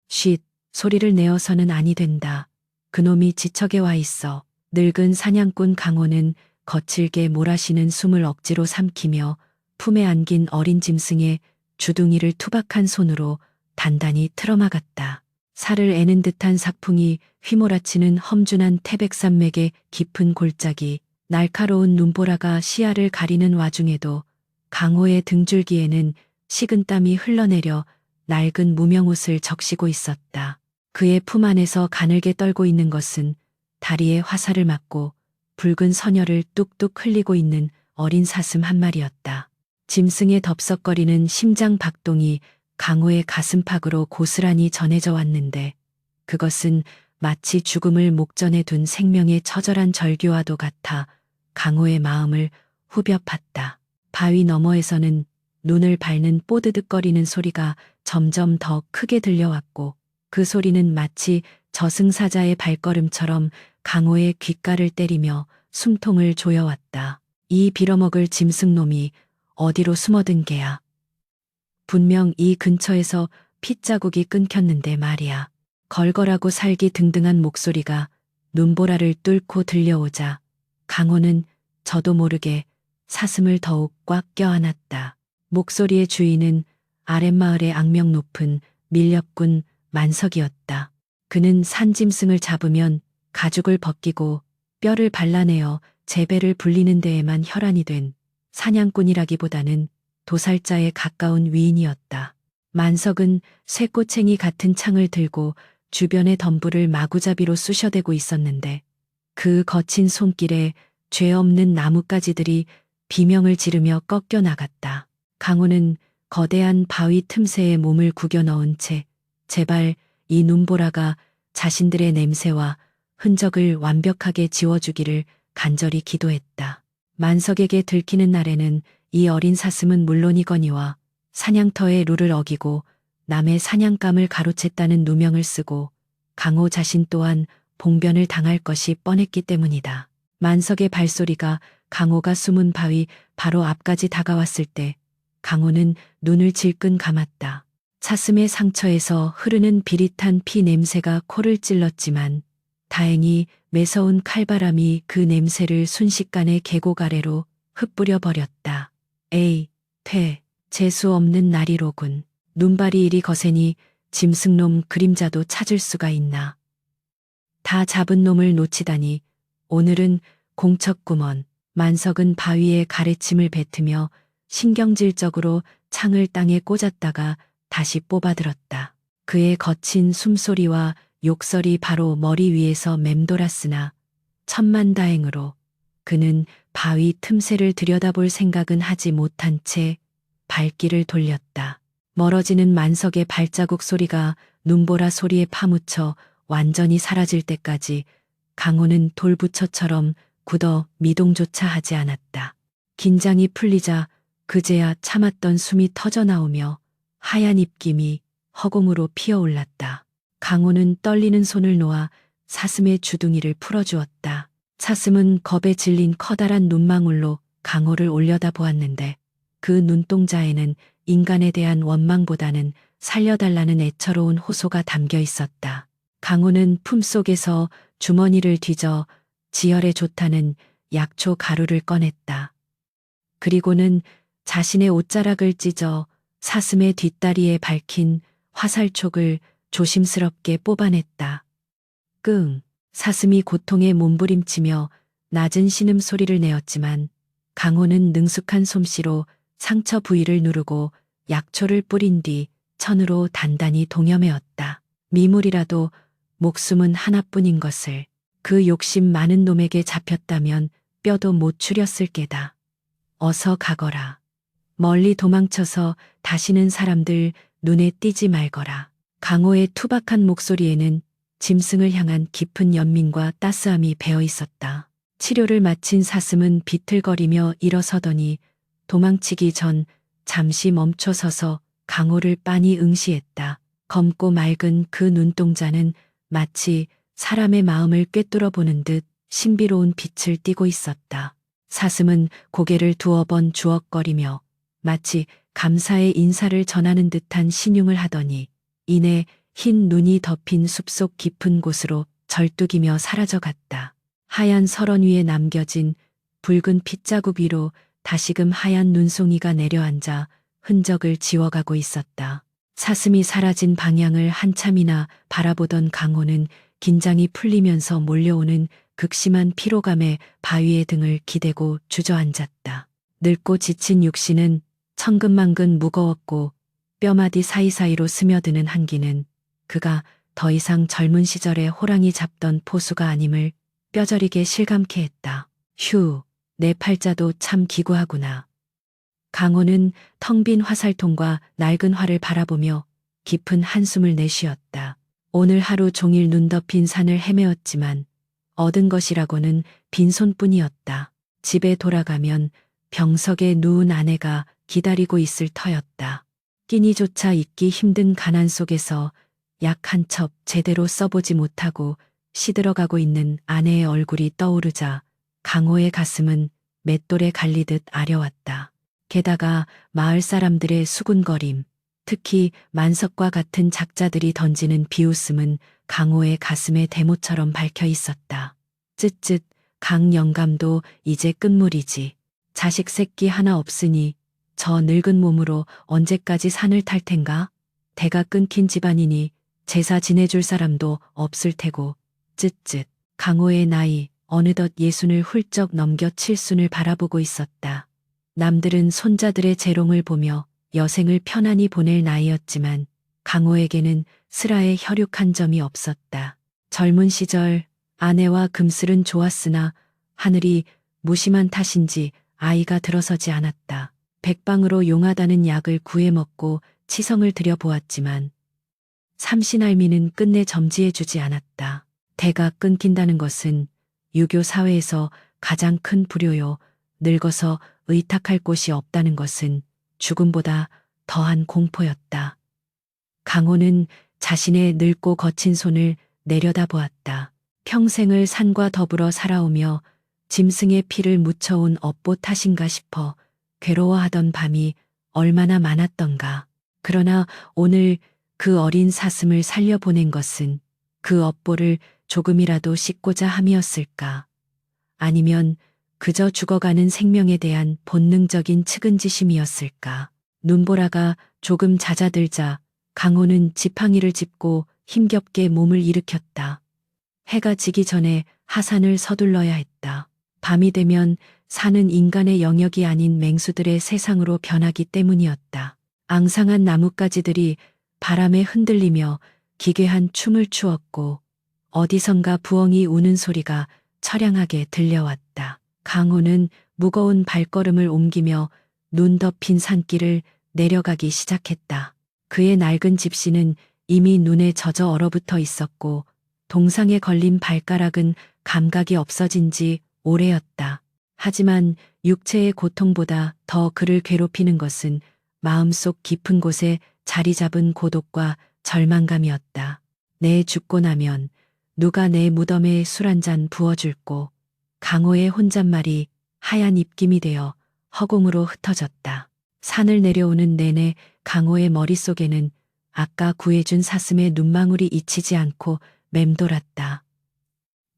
쉿, 소리를 내어서는 아니 된다. 그놈이 지척에 와 있어. 늙은 사냥꾼 강호는 거칠게 몰아쉬는 숨을 억지로 삼키며 품에 안긴 어린 짐승의 주둥이를 투박한 손으로 단단히 틀어막았다. 살을 애는 듯한 삭풍이 휘몰아치는 험준한 태백산맥의 깊은 골짜기, 날카로운 눈보라가 시야를 가리는 와중에도 강호의 등줄기에는 식은땀이 흘러내려 낡은 무명옷을 적시고 있었다. 그의 품 안에서 가늘게 떨고 있는 것은 다리에 화살을 맞고 붉은 선혈을 뚝뚝 흘리고 있는 어린 사슴 한 마리였다. 짐승의 덥석거리는 심장 박동이 강호의 가슴팍으로 고스란히 전해져 왔는데 그것은 마치 죽음을 목전에 둔 생명의 처절한 절규와도 같아 강호의 마음을 후벼 팠다. 바위 너머에서는 눈을 밟는 뽀드득거리는 소리가 점점 더 크게 들려왔고 그 소리는 마치 저승사자의 발걸음처럼 강호의 귓가를 때리며 숨통을 조여왔다. 이 빌어먹을 짐승놈이 어디로 숨어든 게야. 분명 이 근처에서 핏자국이 끊겼는데 말이야. 걸걸하고 살기 등등한 목소리가 눈보라를 뚫고 들려오자 강호는 저도 모르게 사슴을 더욱 꽉 껴안았다. 목소리의 주인은 아랫마을의 악명 높은 밀렵군 만석이었다. 그는 산짐승을 잡으면 가죽을 벗기고 뼈를 발라내어 재배를 불리는 데에만 혈안이 된 사냥꾼이라기보다는 도살자에 가까운 위인이었다. 만석은 쇠꼬챙이 같은 창을 들고 주변의 덤불을 마구잡이로 쑤셔대고 있었는데 그 거친 손길에 죄 없는 나뭇가지들이 비명을 지르며 꺾여 나갔다. 강호는 거대한 바위 틈새에 몸을 구겨 넣은 채 제발 이 눈보라가 자신들의 냄새와 흔적을 완벽하게 지워주기를 간절히 기도했다. 만석에게 들키는 날에는 이 어린 사슴은 물론이거니와 사냥터의 룰을 어기고 남의 사냥감을 가로챘다는 누명을 쓰고 강호 자신 또한 봉변을 당할 것이 뻔했기 때문이다. 만석의 발소리가 강호가 숨은 바위 바로 앞까지 다가왔을 때 강호는 눈을 질끈 감았다. 사슴의 상처에서 흐르는 비릿한 피 냄새가 코를 찔렀지만 다행히 매서운 칼바람이 그 냄새를 순식간에 계곡 아래로 흩뿌려 버렸다. 에이, 재수 없는 날이로군. 눈발이 이리 거세니 짐승놈 그림자도 찾을 수가 있나. 다 잡은 놈을 놓치다니 오늘은 공척구먼. 만석은 바위에 가래침을 뱉으며 신경질적으로 창을 땅에 꽂았다가 다시 뽑아들었다. 그의 거친 숨소리와 욕설이 바로 머리 위에서 맴돌았으나 천만다행으로 그는 바위 틈새를 들여다볼 생각은 하지 못한 채 발길을 돌렸다. 멀어지는 만석의 발자국 소리가 눈보라 소리에 파묻혀 완전히 사라질 때까지 강호는 돌부처처럼 굳어 미동조차 하지 않았다. 긴장이 풀리자 그제야 참았던 숨이 터져나오며 하얀 입김이 허공으로 피어올랐다. 강호는 떨리는 손을 놓아 사슴의 주둥이를 풀어주었다. 사슴은 겁에 질린 커다란 눈망울로 강호를 올려다보았는데 그 눈동자에는 인간에 대한 원망보다는 살려달라는 애처로운 호소가 담겨 있었다. 강호는 품속에서 주머니를 뒤져 지혈에 좋다는 약초 가루를 꺼냈다. 그리고는 자신의 옷자락을 찢어 사슴의 뒷다리에 밝힌 화살촉을 조심스럽게 뽑아냈다. 끙. 사슴이 고통에 몸부림치며 낮은 신음소리를 내었지만 강호는 능숙한 솜씨로 상처 부위를 누르고 약초를 뿌린 뒤 천으로 단단히 동여매었다. 미물이라도 목숨은 하나뿐인 것을 그 욕심 많은 놈에게 잡혔다면 뼈도 못 추렸을 게다. 어서 가거라. 멀리 도망쳐서 다시는 사람들 눈에 띄지 말거라. 강호의 투박한 목소리에는 짐승을 향한 깊은 연민과 따스함이 배어 있었다. 치료를 마친 사슴은 비틀거리며 일어서더니 도망치기 전 잠시 멈춰서서 강호를 빤히 응시했다. 검고 맑은 그 눈동자는 마치 사람의 마음을 꿰뚫어 보는 듯 신비로운 빛을 띠고 있었다. 사슴은 고개를 두어 번 주걱거리며 마치 감사의 인사를 전하는 듯한 신용을 하더니 이내 흰 눈이 덮인 숲속 깊은 곳으로 절뚝이며 사라져갔다. 하얀 설원 위에 남겨진 붉은 핏자국 위로 다시금 하얀 눈송이가 내려앉아 흔적을 지워가고 있었다. 사슴이 사라진 방향을 한참이나 바라보던 강호는 긴장이 풀리면서 몰려오는 극심한 피로감에 바위의 등을 기대고 주저앉았다. 늙고 지친 육신은 천근만근 무거웠고 뼈마디 사이사이로 스며드는 한기는 그가 더 이상 젊은 시절의 호랑이 잡던 포수가 아님을 뼈저리게 실감케 했다. 휴, 내 팔자도 참 기구하구나. 강호는 텅 빈 화살통과 낡은 활을 바라보며 깊은 한숨을 내쉬었다. 오늘 하루 종일 눈 덮인 산을 헤매었지만 얻은 것이라고는 빈손뿐이었다. 집에 돌아가면 병석에 누운 아내가 기다리고 있을 터였다. 끼니조차 잊기 힘든 가난 속에서 약 한 첩 제대로 써보지 못하고 시들어가고 있는 아내의 얼굴이 떠오르자 강호의 가슴은 맷돌에 갈리듯 아려왔다. 게다가 마을 사람들의 수군거림, 특히 만석과 같은 작자들이 던지는 비웃음은 강호의 가슴에 대모처럼 박혀 있었다. 쯧쯧, 강 영감도 이제 끝물이지. 자식 새끼 하나 없으니 저 늙은 몸으로 언제까지 산을 탈 텐가? 대가 끊긴 집안이니 제사 지내줄 사람도 없을 테고. 쯧쯧. 강호의 나이 어느덧 60을 훌쩍 넘겨 칠순을 바라보고 있었다. 남들은 손자들의 재롱을 보며 여생을 편안히 보낼 나이였지만 강호에게는 슬하에 혈육한 점이 없었다. 젊은 시절 아내와 금슬은 좋았으나 하늘이 무심한 탓인지 아이가 들어서지 않았다. 백방으로 용하다는 약을 구해 먹고 치성을 들여보았지만 삼신할미는 끝내 점지해주지 않았다. 대가 끊긴다는 것은 유교 사회에서 가장 큰 불효요. 늙어서 의탁할 곳이 없다는 것은 죽음보다 더한 공포였다. 강호는 자신의 늙고 거친 손을 내려다보았다. 평생을 산과 더불어 살아오며 짐승의 피를 묻혀온 업보 탓인가 싶어 괴로워하던 밤이 얼마나 많았던가. 그러나 오늘 그 어린 사슴을 살려보낸 것은 그 업보를 조금이라도 씻고자 함이었을까? 아니면 그저 죽어가는 생명에 대한 본능적인 측은지심이었을까? 눈보라가 조금 잦아들자 강호는 지팡이를 짚고 힘겹게 몸을 일으켰다. 해가 지기 전에 하산을 서둘러야 했다. 밤이 되면 산은 인간의 영역이 아닌 맹수들의 세상으로 변하기 때문이었다. 앙상한 나뭇가지들이 바람에 흔들리며 기괴한 춤을 추었고 어디선가 부엉이 우는 소리가 처량하게 들려왔다. 강호는 무거운 발걸음을 옮기며 눈 덮인 산길을 내려가기 시작했다. 그의 낡은 집시는 이미 눈에 젖어 얼어붙어 있었고 동상에 걸린 발가락은 감각이 없어진 지 오래였다. 하지만 육체의 고통보다 더 그를 괴롭히는 것은 마음속 깊은 곳에 자리 잡은 고독과 절망감이었다. 내 죽고 나면 누가 내 무덤에 술 한 잔 부어줄꼬. 강호의 혼잣말이 하얀 입김이 되어 허공으로 흩어졌다. 산을 내려오는 내내 강호의 머릿속에는 아까 구해준 사슴의 눈망울이 잊히지 않고 맴돌았다.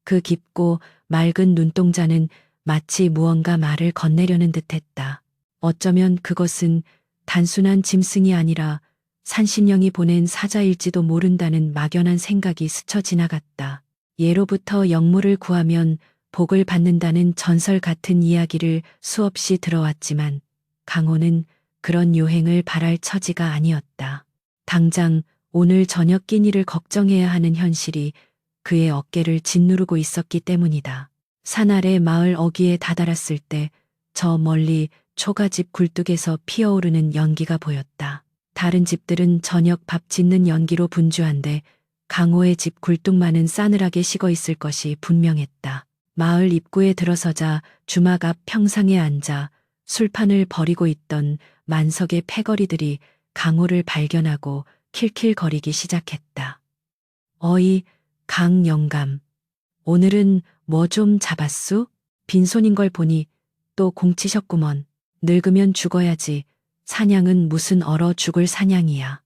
그 깊고 맑은 눈동자는 마치 무언가 말을 건네려는 듯했다. 어쩌면 그것은 단순한 짐승이 아니라 산신령이 보낸 사자일지도 모른다는 막연한 생각이 스쳐 지나갔다. 예로부터 영물을 구하면 복을 받는다는 전설 같은 이야기를 수없이 들어왔지만 강호는 그런 요행을 바랄 처지가 아니었다. 당장 오늘 저녁 끼니를 걱정해야 하는 현실이 그의 어깨를 짓누르고 있었기 때문이다. 산 아래 마을 어귀에 다다랐을 때 저 멀리 초가집 굴뚝에서 피어오르는 연기가 보였다. 다른 집들은 저녁 밥 짓는 연기로 분주한데 강호의 집 굴뚝만은 싸늘하게 식어 있을 것이 분명했다. 마을 입구에 들어서자 주막 앞 평상에 앉아 술판을 벌이고 있던 만석의 패거리들이 강호를 발견하고 킬킬거리기 시작했다. 어이, 강 영감. 오늘은 뭐 좀 잡았수? 빈손인 걸 보니 또 공치셨구먼. 늙으면 죽어야지. 사냥은 무슨 얼어 죽을 사냥이야.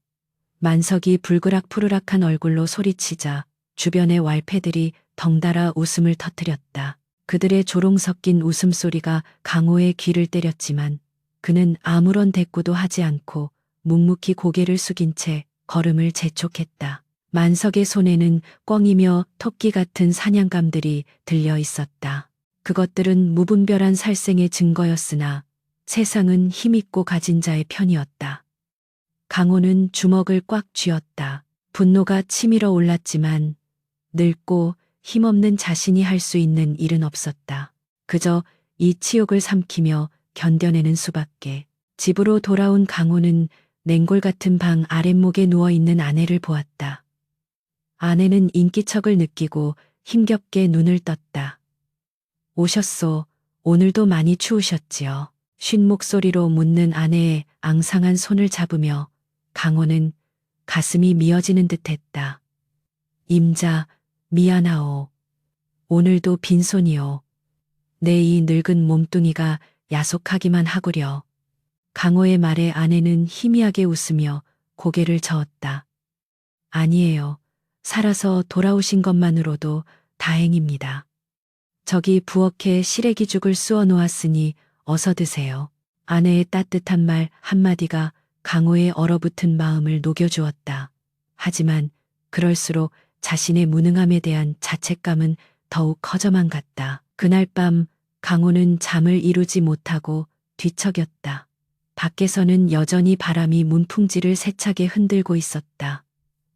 만석이 불그락푸르락한 얼굴로 소리치자 주변의 왈패들이 덩달아 웃음을 터뜨렸다. 그들의 조롱 섞인 웃음소리가 강호의 귀를 때렸지만 그는 아무런 대꾸도 하지 않고 묵묵히 고개를 숙인 채 걸음을 재촉했다. 만석의 손에는 꿩이며 토끼 같은 사냥감들이 들려 있었다. 그것들은 무분별한 살생의 증거였으나 세상은 힘있고 가진 자의 편이었다. 강호는 주먹을 꽉 쥐었다. 분노가 치밀어 올랐지만 늙고 힘없는 자신이 할 수 있는 일은 없었다. 그저 이 치욕을 삼키며 견뎌내는 수밖에. 집으로 돌아온 강호는 냉골 같은 방 아랫목에 누워있는 아내를 보았다. 아내는 인기척을 느끼고 힘겹게 눈을 떴다. 오셨소. 오늘도 많이 추우셨지요. 쉰 목소리로 묻는 아내의 앙상한 손을 잡으며 강호는 가슴이 미어지는 듯했다. 임자, 미안하오. 오늘도 빈손이오. 내 이 늙은 몸뚱이가 야속하기만 하구려. 강호의 말에 아내는 희미하게 웃으며 고개를 저었다. 아니에요. 살아서 돌아오신 것만으로도 다행입니다. 저기 부엌에 시래기죽을 쑤어 놓았으니 어서 드세요. 아내의 따뜻한 말 한마디가 강호의 얼어붙은 마음을 녹여주었다. 하지만 그럴수록 자신의 무능함에 대한 자책감은 더욱 커져만 갔다. 그날 밤 강호는 잠을 이루지 못하고 뒤척였다. 밖에서는 여전히 바람이 문풍지를 세차게 흔들고 있었다.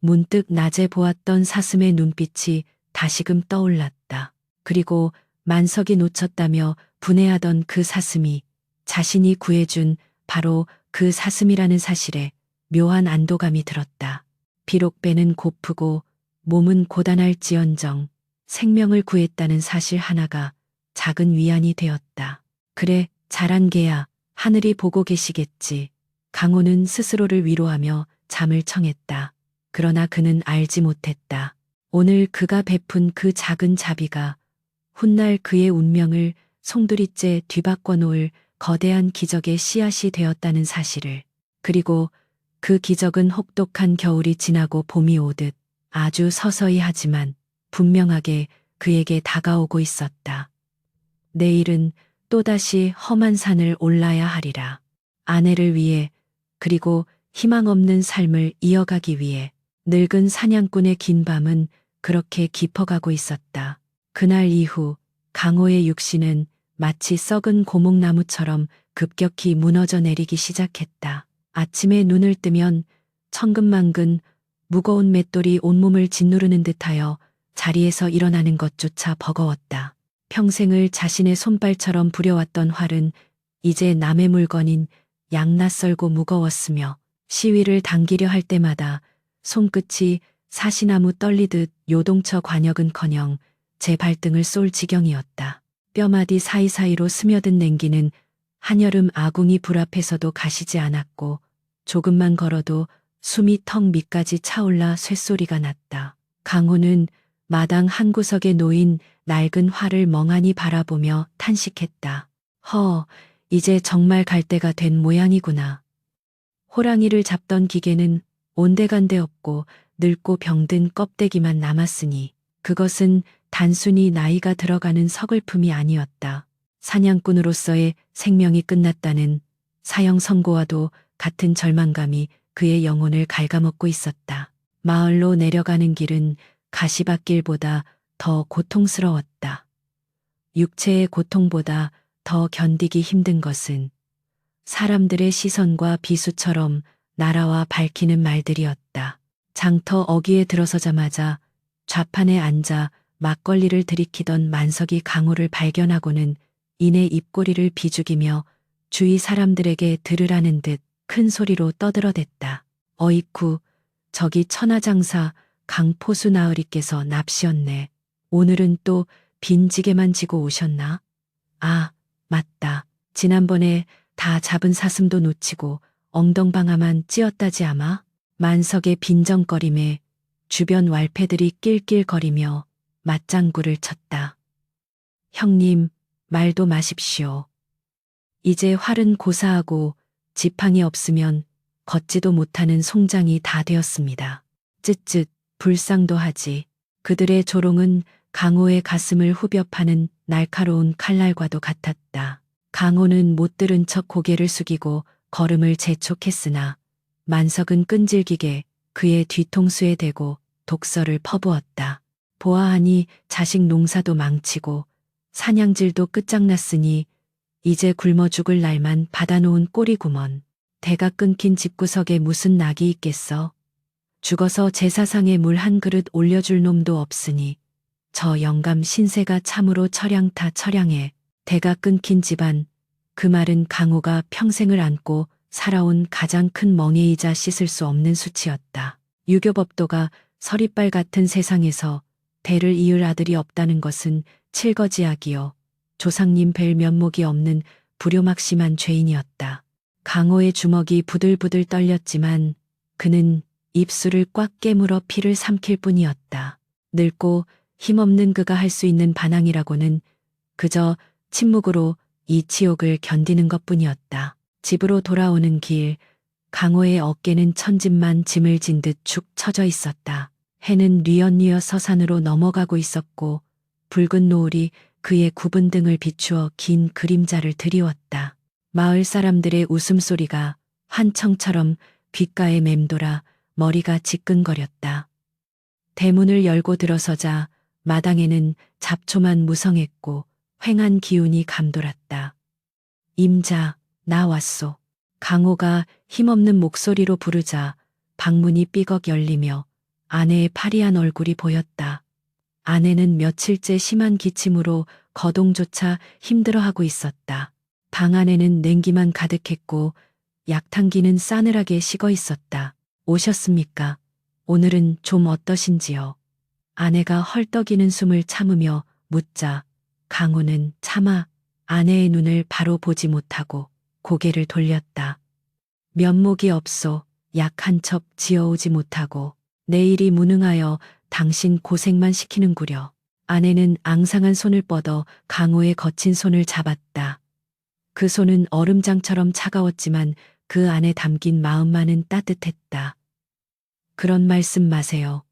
문득 낮에 보았던 사슴의 눈빛이 다시금 떠올랐다. 그리고 만석이 놓쳤다며 분해하던 그 사슴이 자신이 구해준 바로 그 사슴이라는 사실에 묘한 안도감이 들었다. 비록 배는 고프고 몸은 고단할지언정 생명을 구했다는 사실 하나가 작은 위안이 되었다. 그래, 잘한 개야. 하늘이 보고 계시겠지. 강호는 스스로를 위로하며 잠을 청했다. 그러나 그는 알지 못했다. 오늘 그가 베푼 그 작은 자비가 훗날 그의 운명을 송두리째 뒤바꿔 놓을 거대한 기적의 씨앗이 되었다는 사실을. 그리고 그 기적은 혹독한 겨울이 지나고 봄이 오듯 아주 서서히 하지만 분명하게 그에게 다가오고 있었다. 내일은 또다시 험한 산을 올라야 하리라. 아내를 위해 그리고 희망 없는 삶을 이어가기 위해 늙은 사냥꾼의 긴 밤은 그렇게 깊어가고 있었다. 그날 이후 강호의 육신은 마치 썩은 고목나무처럼 급격히 무너져 내리기 시작했다. 아침에 눈을 뜨면 천근만근 무거운 맷돌이 온몸을 짓누르는 듯하여 자리에서 일어나는 것조차 버거웠다. 평생을 자신의 손발처럼 부려왔던 활은 이제 남의 물건인 양낯설고 무거웠으며 시위를 당기려 할 때마다 손끝이 사시나무 떨리듯 요동쳐 관역은커녕 제 발등을 쏠 지경이었다. 뼈마디 사이사이로 스며든 냉기는 한여름 아궁이 불 앞에서도 가시지 않았고 조금만 걸어도 숨이 턱 밑까지 차올라 쇳소리가 났다. 강호는 마당 한 구석에 놓인 낡은 활을 멍하니 바라보며 탄식했다. 이제 정말 갈 때가 된 모양이구나. 호랑이를 잡던 기계는 온데간데 없고 늙고 병든 껍데기만 남았으니 그것은 단순히 나이가 들어가는 서글픔이 아니었다. 사냥꾼으로서의 생명이 끝났다는 사형 선고와도 같은 절망감이 그의 영혼을 갉아먹고 있었다. 마을로 내려가는 길은 가시밭길보다 더 고통스러웠다. 육체의 고통보다 더 견디기 힘든 것은 사람들의 시선과 비수처럼 날아와 밝히는 말들이었다. 장터 어귀에 들어서자마자 좌판에 앉아 막걸리를 들이키던 만석이 강호를 발견하고는 이내 입꼬리를 비죽이며 주위 사람들에게 들으라는 듯 큰 소리로 떠들어댔다. 어이쿠, 저기 천하장사 강포수 나으리께서 납시었네. 오늘은 또 빈지게만 지고 오셨나? 아, 맞다. 지난번에 다 잡은 사슴도 놓치고 엉덩방아만 찧었다지 아마? 만석의 빈정거림에 주변 왈패들이 낄낄거리며 맞장구를 쳤다. 형님, 말도 마십시오. 이제 활은 고사하고 지팡이 없으면 걷지도 못하는 송장이 다 되었습니다. 쯧쯧 불쌍도 하지. 그들의 조롱은 강호의 가슴을 후벼 파는 날카로운 칼날과도 같았다. 강호는 못 들은 척 고개를 숙이고 걸음을 재촉했으나 만석은 끈질기게 그의 뒤통수에 대고 독설을 퍼부었다. 보아하니 자식 농사도 망치고 사냥질도 끝장났으니 이제 굶어 죽을 날만 받아놓은 꼬리구먼. 대가 끊긴 집구석에 무슨 낙이 있겠어. 죽어서 제사상에 물 한 그릇 올려줄 놈도 없으니 저 영감 신세가 참으로 처량타 처량해. 대가 끊긴 집안, 그 말은 강호가 평생을 안고 살아온 가장 큰 멍해이자 씻을 수 없는 수치였다. 유교법도가 서리빨 같은 세상에서 대를 이을 아들이 없다는 것은 칠거지약이요. 조상님 뵐 면목이 없는 불효막심한 죄인이었다. 강호의 주먹이 부들부들 떨렸지만 그는 입술을 꽉 깨물어 피를 삼킬 뿐이었다. 늙고 힘없는 그가 할 수 있는 반항이라고는 그저 침묵으로 이 치욕을 견디는 것뿐이었다. 집으로 돌아오는 길, 강호의 어깨는 천진만 짐을 진 듯 축 처져 있었다. 해는 뉘엿뉘엿 서산으로 넘어가고 있었고 붉은 노을이 그의 굽은 등을 비추어 긴 그림자를 드리웠다. 마을 사람들의 웃음소리가 환청처럼 귓가에 맴돌아 머리가 지끈거렸다. 대문을 열고 들어서자 마당에는 잡초만 무성했고 휑한 기운이 감돌았다. 임자, 나 왔소. 강호가 힘없는 목소리로 부르자 방문이 삐걱 열리며 아내의 파리한 얼굴이 보였다. 아내는 며칠째 심한 기침으로 거동조차 힘들어하고 있었다. 방 안에는 냉기만 가득했고 약탕기는 싸늘하게 식어 있었다. 오셨습니까? 오늘은 좀 어떠신지요? 아내가 헐떡이는 숨을 참으며 묻자 강호는 차마 아내의 눈을 바로 보지 못하고 고개를 돌렸다. 면목이 없소. 약 한 첩 지어오지 못하고 내일이 무능하여 당신 고생만 시키는구려. 아내는 앙상한 손을 뻗어 강호의 거친 손을 잡았다. 그 손은 얼음장처럼 차가웠지만 그 안에 담긴 마음만은 따뜻했다. 그런 말씀 마세요.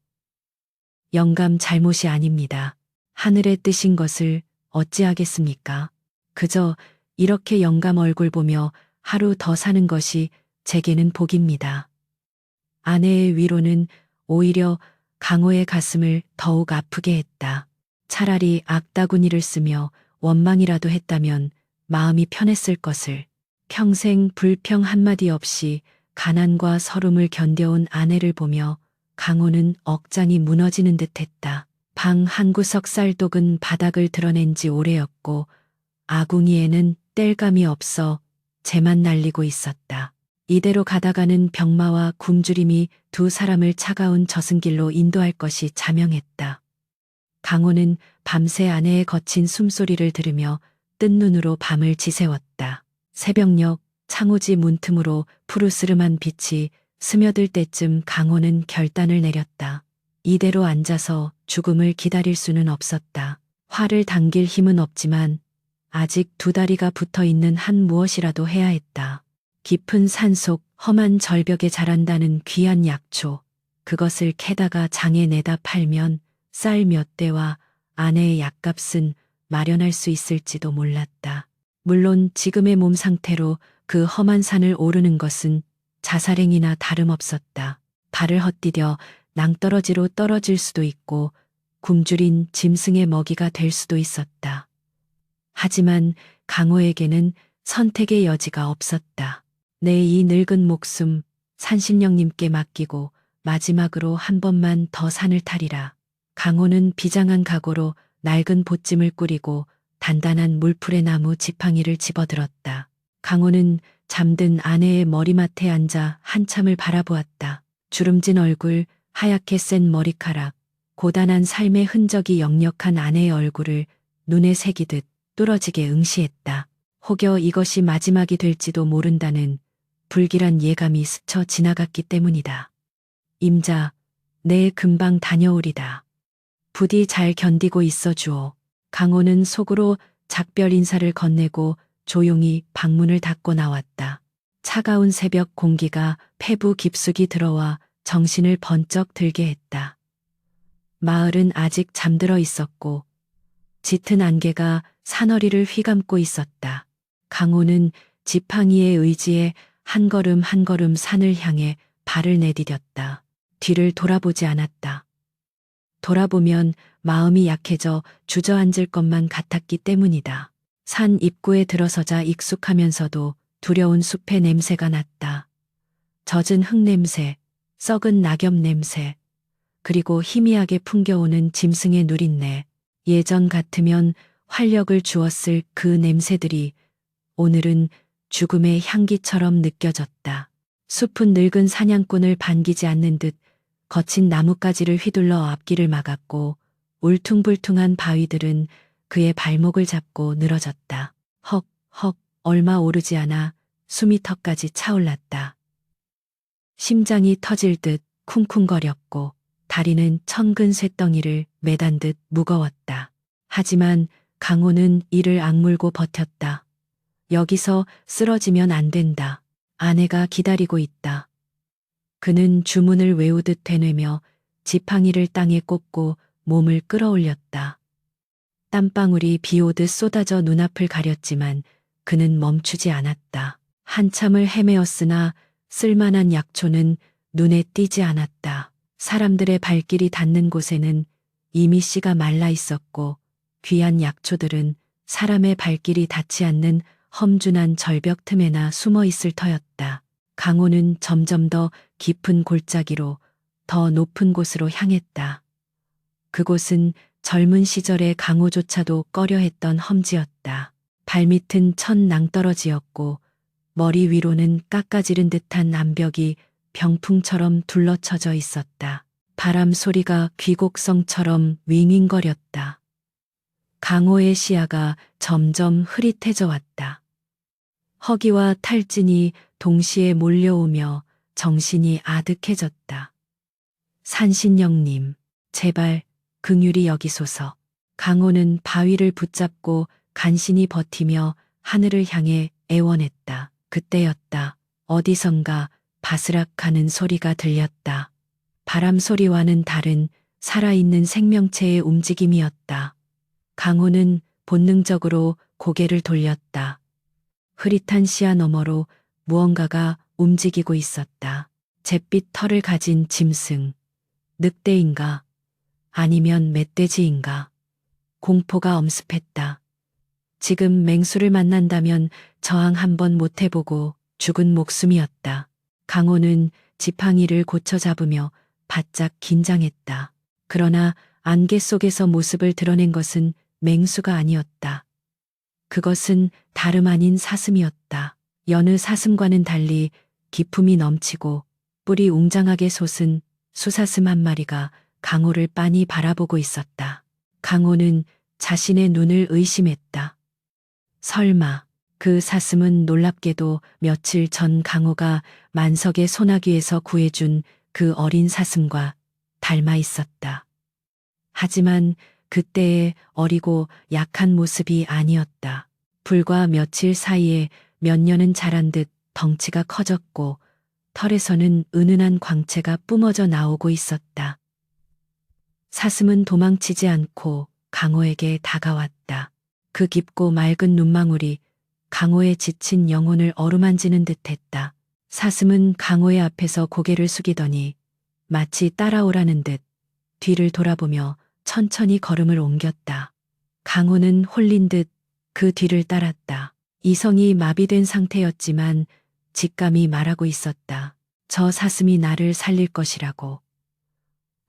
영감 잘못이 아닙니다. 하늘의 뜻인 것을 어찌하겠습니까? 그저 이렇게 영감 얼굴 보며 하루 더 사는 것이 제게는 복입니다. 아내의 위로는 오히려 강호의 가슴을 더욱 아프게 했다. 차라리 악다구니를 쓰며 원망이라도 했다면 마음이 편했을 것을. 평생 불평 한마디 없이 가난과 서름을 견뎌온 아내를 보며 강호는 억장이 무너지는 듯했다. 방 한구석 쌀독은 바닥을 드러낸 지 오래였고 아궁이에는 땔감이 없어 재만 날리고 있었다. 이대로 가다가는 병마와 굶주림이 두 사람을 차가운 저승길로 인도할 것이 자명했다. 강호는 밤새 아내의 거친 숨소리를 들으며 뜬 눈으로 밤을 지새웠다. 새벽녘 창호지 문틈으로 푸르스름한 빛이 스며들 때쯤 강호는 결단을 내렸다. 이대로 앉아서 죽음을 기다릴 수는 없었다. 화를 당길 힘은 없지만 아직 두 다리가 붙어 있는 한 무엇이라도 해야 했다. 깊은 산속 험한 절벽에 자란다는 귀한 약초, 그것을 캐다가 장에 내다 팔면 쌀 몇 대와 아내의 약값은 마련할 수 있을지도 몰랐다. 물론 지금의 몸 상태로 그 험한 산을 오르는 것은 자살행위나 다름없었다. 발을 헛디뎌 낭떠러지로 떨어질 수도 있고 굶주린 짐승의 먹이가 될 수도 있었다. 하지만 강호에게는 선택의 여지가 없었다. 내 이 늙은 목숨 산신령님께 맡기고 마지막으로 한 번만 더 산을 타리라. 강호는 비장한 각오로 낡은 보찜을 꾸리고 단단한 물풀의 나무 지팡이를 집어들었다. 강호는 잠든 아내의 머리맡에 앉아 한참을 바라보았다. 주름진 얼굴, 하얗게 센 머리카락, 고단한 삶의 흔적이 역력한 아내의 얼굴을 눈에 새기듯 뚫어지게 응시했다. 혹여 이것이 마지막이 될지도 모른다는 불길한 예감이 스쳐 지나갔기 때문이다. 임자, 내 금방 다녀오리다. 부디 잘 견디고 있어 주오. 강호는 속으로 작별 인사를 건네고 조용히 방문을 닫고 나왔다. 차가운 새벽 공기가 폐부 깊숙이 들어와 정신을 번쩍 들게 했다. 마을은 아직 잠들어 있었고 짙은 안개가 산허리를 휘감고 있었다. 강호는 지팡이의 의지에 한 걸음 한 걸음 산을 향해 발을 내디뎠다. 뒤를 돌아보지 않았다. 돌아보면 마음이 약해져 주저앉을 것만 같았기 때문이다. 산 입구에 들어서자 익숙하면서도 두려운 숲의 냄새가 났다. 젖은 흙 냄새, 썩은 낙엽 냄새, 그리고 희미하게 풍겨오는 짐승의 누린내. 예전 같으면 활력을 주었을 그 냄새들이 오늘은 죽음의 향기처럼 느껴졌다. 숲은 늙은 사냥꾼을 반기지 않는 듯 거친 나뭇가지를 휘둘러 앞길을 막았고 울퉁불퉁한 바위들은 그의 발목을 잡고 늘어졌다. 헉, 헉, 얼마 오르지 않아 숨이 턱까지 차올랐다. 심장이 터질 듯 쿵쿵거렸고 다리는 천근 쇳덩이를 매단 듯 무거웠다. 하지만 강호는 이를 악물고 버텼다. 여기서 쓰러지면 안 된다. 아내가 기다리고 있다. 그는 주문을 외우듯 되뇌며 지팡이를 땅에 꽂고 몸을 끌어올렸다. 땀방울이 비오듯 쏟아져 눈앞을 가렸지만 그는 멈추지 않았다. 한참을 헤매었으나 쓸만한 약초는 눈에 띄지 않았다. 사람들의 발길이 닿는 곳에는 이미 씨가 말라 있었고 귀한 약초들은 사람의 발길이 닿지 않는 험준한 절벽 틈에나 숨어 있을 터였다. 강호는 점점 더 깊은 골짜기로 더 높은 곳으로 향했다. 그곳은 젊은 시절의 강호조차도 꺼려했던 험지였다. 발밑은 천 낭떠러지였고 머리 위로는 깎아지른 듯한 암벽이 병풍처럼 둘러쳐져 있었다. 바람 소리가 귀곡성처럼 윙윙거렸다. 강호의 시야가 점점 흐릿해져 왔다. 허기와 탈진이 동시에 몰려오며 정신이 아득해졌다. 산신령님, 제발 긍휼히 여기소서. 강호는 바위를 붙잡고 간신히 버티며 하늘을 향해 애원했다. 그때였다. 어디선가 바스락하는 소리가 들렸다. 바람 소리와는 다른 살아있는 생명체의 움직임이었다. 강호는 본능적으로 고개를 돌렸다. 흐릿한 시야 너머로 무언가가 움직이고 있었다. 잿빛 털을 가진 짐승, 늑대인가 아니면 멧돼지인가. 공포가 엄습했다. 지금 맹수를 만난다면 저항 한번 못 해보고 죽은 목숨이었다. 강호는 지팡이를 고쳐 잡으며 바짝 긴장했다. 그러나 안개 속에서 모습을 드러낸 것은 맹수가 아니었다. 그것은 다름 아닌 사슴이었다. 여느 사슴과는 달리 기품이 넘치고 뿔이 웅장하게 솟은 수사슴 한 마리가 강호를 빤히 바라보고 있었다. 강호는 자신의 눈을 의심했다. 설마 그 사슴은 놀랍게도 며칠 전 강호가 만석의 소나귀에서 구해준 그 어린 사슴과 닮아 있었다. 하지만 그때의 어리고 약한 모습이 아니었다. 불과 며칠 사이에 몇 년은 자란 듯 덩치가 커졌고 털에서는 은은한 광채가 뿜어져 나오고 있었다. 사슴은 도망치지 않고 강호에게 다가왔다. 그 깊고 맑은 눈망울이 강호의 지친 영혼을 어루만지는 듯했다. 사슴은 강호의 앞에서 고개를 숙이더니 마치 따라오라는 듯 뒤를 돌아보며 천천히 걸음을 옮겼다. 강호는 홀린 듯 그 뒤를 따랐다. 이성이 마비된 상태였지만 직감이 말하고 있었다. 저 사슴이 나를 살릴 것이라고.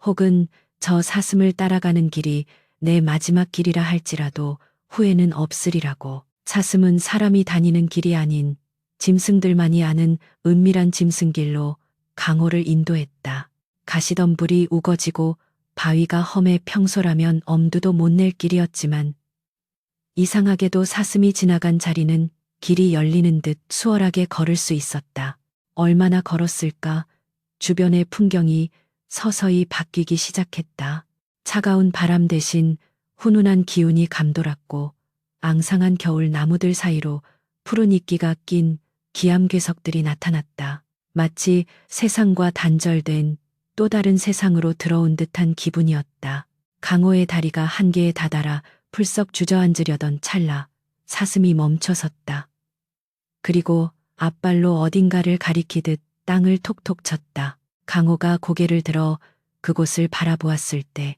혹은 저 사슴을 따라가는 길이 내 마지막 길이라 할지라도 후회는 없으리라고. 사슴은 사람이 다니는 길이 아닌 짐승들만이 아는 은밀한 짐승길로 강호를 인도했다. 가시덤불이 우거지고 바위가 험해 평소라면 엄두도 못 낼 길이었지만 이상하게도 사슴이 지나간 자리는 길이 열리는 듯 수월하게 걸을 수 있었다. 얼마나 걸었을까? 주변의 풍경이 서서히 바뀌기 시작했다. 차가운 바람 대신 훈훈한 기운이 감돌았고 앙상한 겨울 나무들 사이로 푸른 이끼가 낀 기암괴석들이 나타났다. 마치 세상과 단절된 또 다른 세상으로 들어온 듯한 기분이었다. 강호의 다리가 한계에 다다라 풀썩 주저앉으려던 찰나 사슴이 멈춰섰다. 그리고 앞발로 어딘가를 가리키듯 땅을 톡톡 쳤다. 강호가 고개를 들어 그곳을 바라보았을 때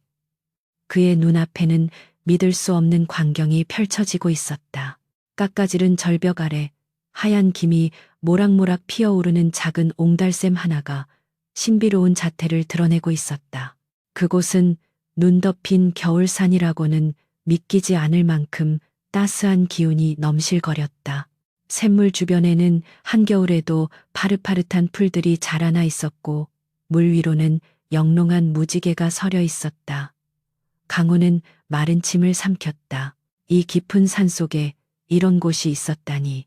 그의 눈앞에는 믿을 수 없는 광경이 펼쳐지고 있었다. 깎아지른 절벽 아래 하얀 김이 모락모락 피어오르는 작은 옹달샘 하나가 신비로운 자태를 드러내고 있었다. 그곳은 눈 덮인 겨울산이라고는 믿기지 않을 만큼 따스한 기운이 넘실거렸다. 샘물 주변에는 한겨울에도 파릇파릇한 풀들이 자라나 있었고 물 위로는 영롱한 무지개가 서려 있었다. 강호는 마른 침을 삼켰다. 이 깊은 산속에 이런 곳이 있었다니.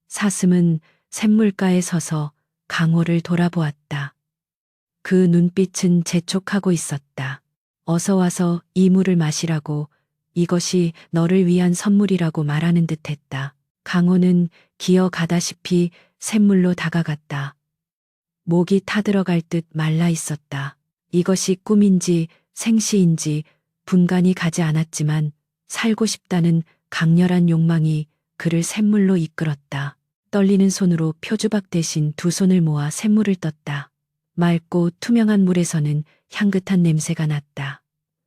사슴은 샘물가에 서서 강호를 돌아보았다. 그 눈빛은 재촉하고 있었다. 어서 와서 이 물을 마시라고, 이것이 너를 위한 선물이라고 말하는 듯했다. 강호는 기어가다시피 샘물로 다가갔다. 목이 타들어갈 듯 말라 있었다. 이것이 꿈인지 생시인지 분간이 가지 않았지만 살고 싶다는 강렬한 욕망이 그를 샘물로 이끌었다. 떨리는 손으로 표주박 대신 두 손을 모아 샘물을 떴다. 맑고 투명한 물에서는 향긋한 냄새가 났다.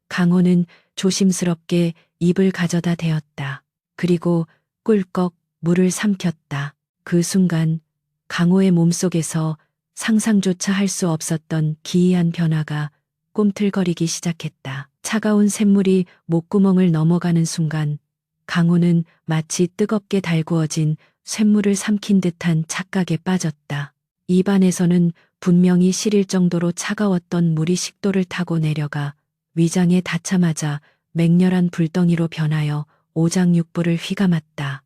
강호는 조심스럽게 입을 가져다 대었다. 그리고 꿀꺽 물을 삼켰다. 그 순간 강호의 몸속에서 상상조차 할 수 없었던 기이한 변화가 꿈틀거리기 시작했다. 차가운 샘물이 목구멍을 넘어가는 순간 강호는 마치 뜨겁게 달구어진 쇳물을 삼킨 듯한 착각에 빠졌다. 입안에서는 분명히 시릴 정도로 차가웠던 물이 식도를 타고 내려가 위장에 닿자마자 맹렬한 불덩이로 변하여 오장육부를 휘감았다.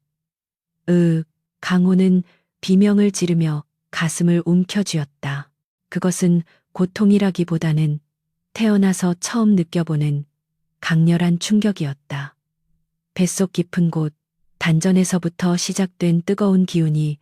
강호는 비명을 지르며 가슴을 움켜쥐었다. 그것은 고통이라기보다는 태어나서 처음 느껴보는 강렬한 충격이었다. 뱃속 깊은 곳, 단전에서부터 시작된 뜨거운 기운이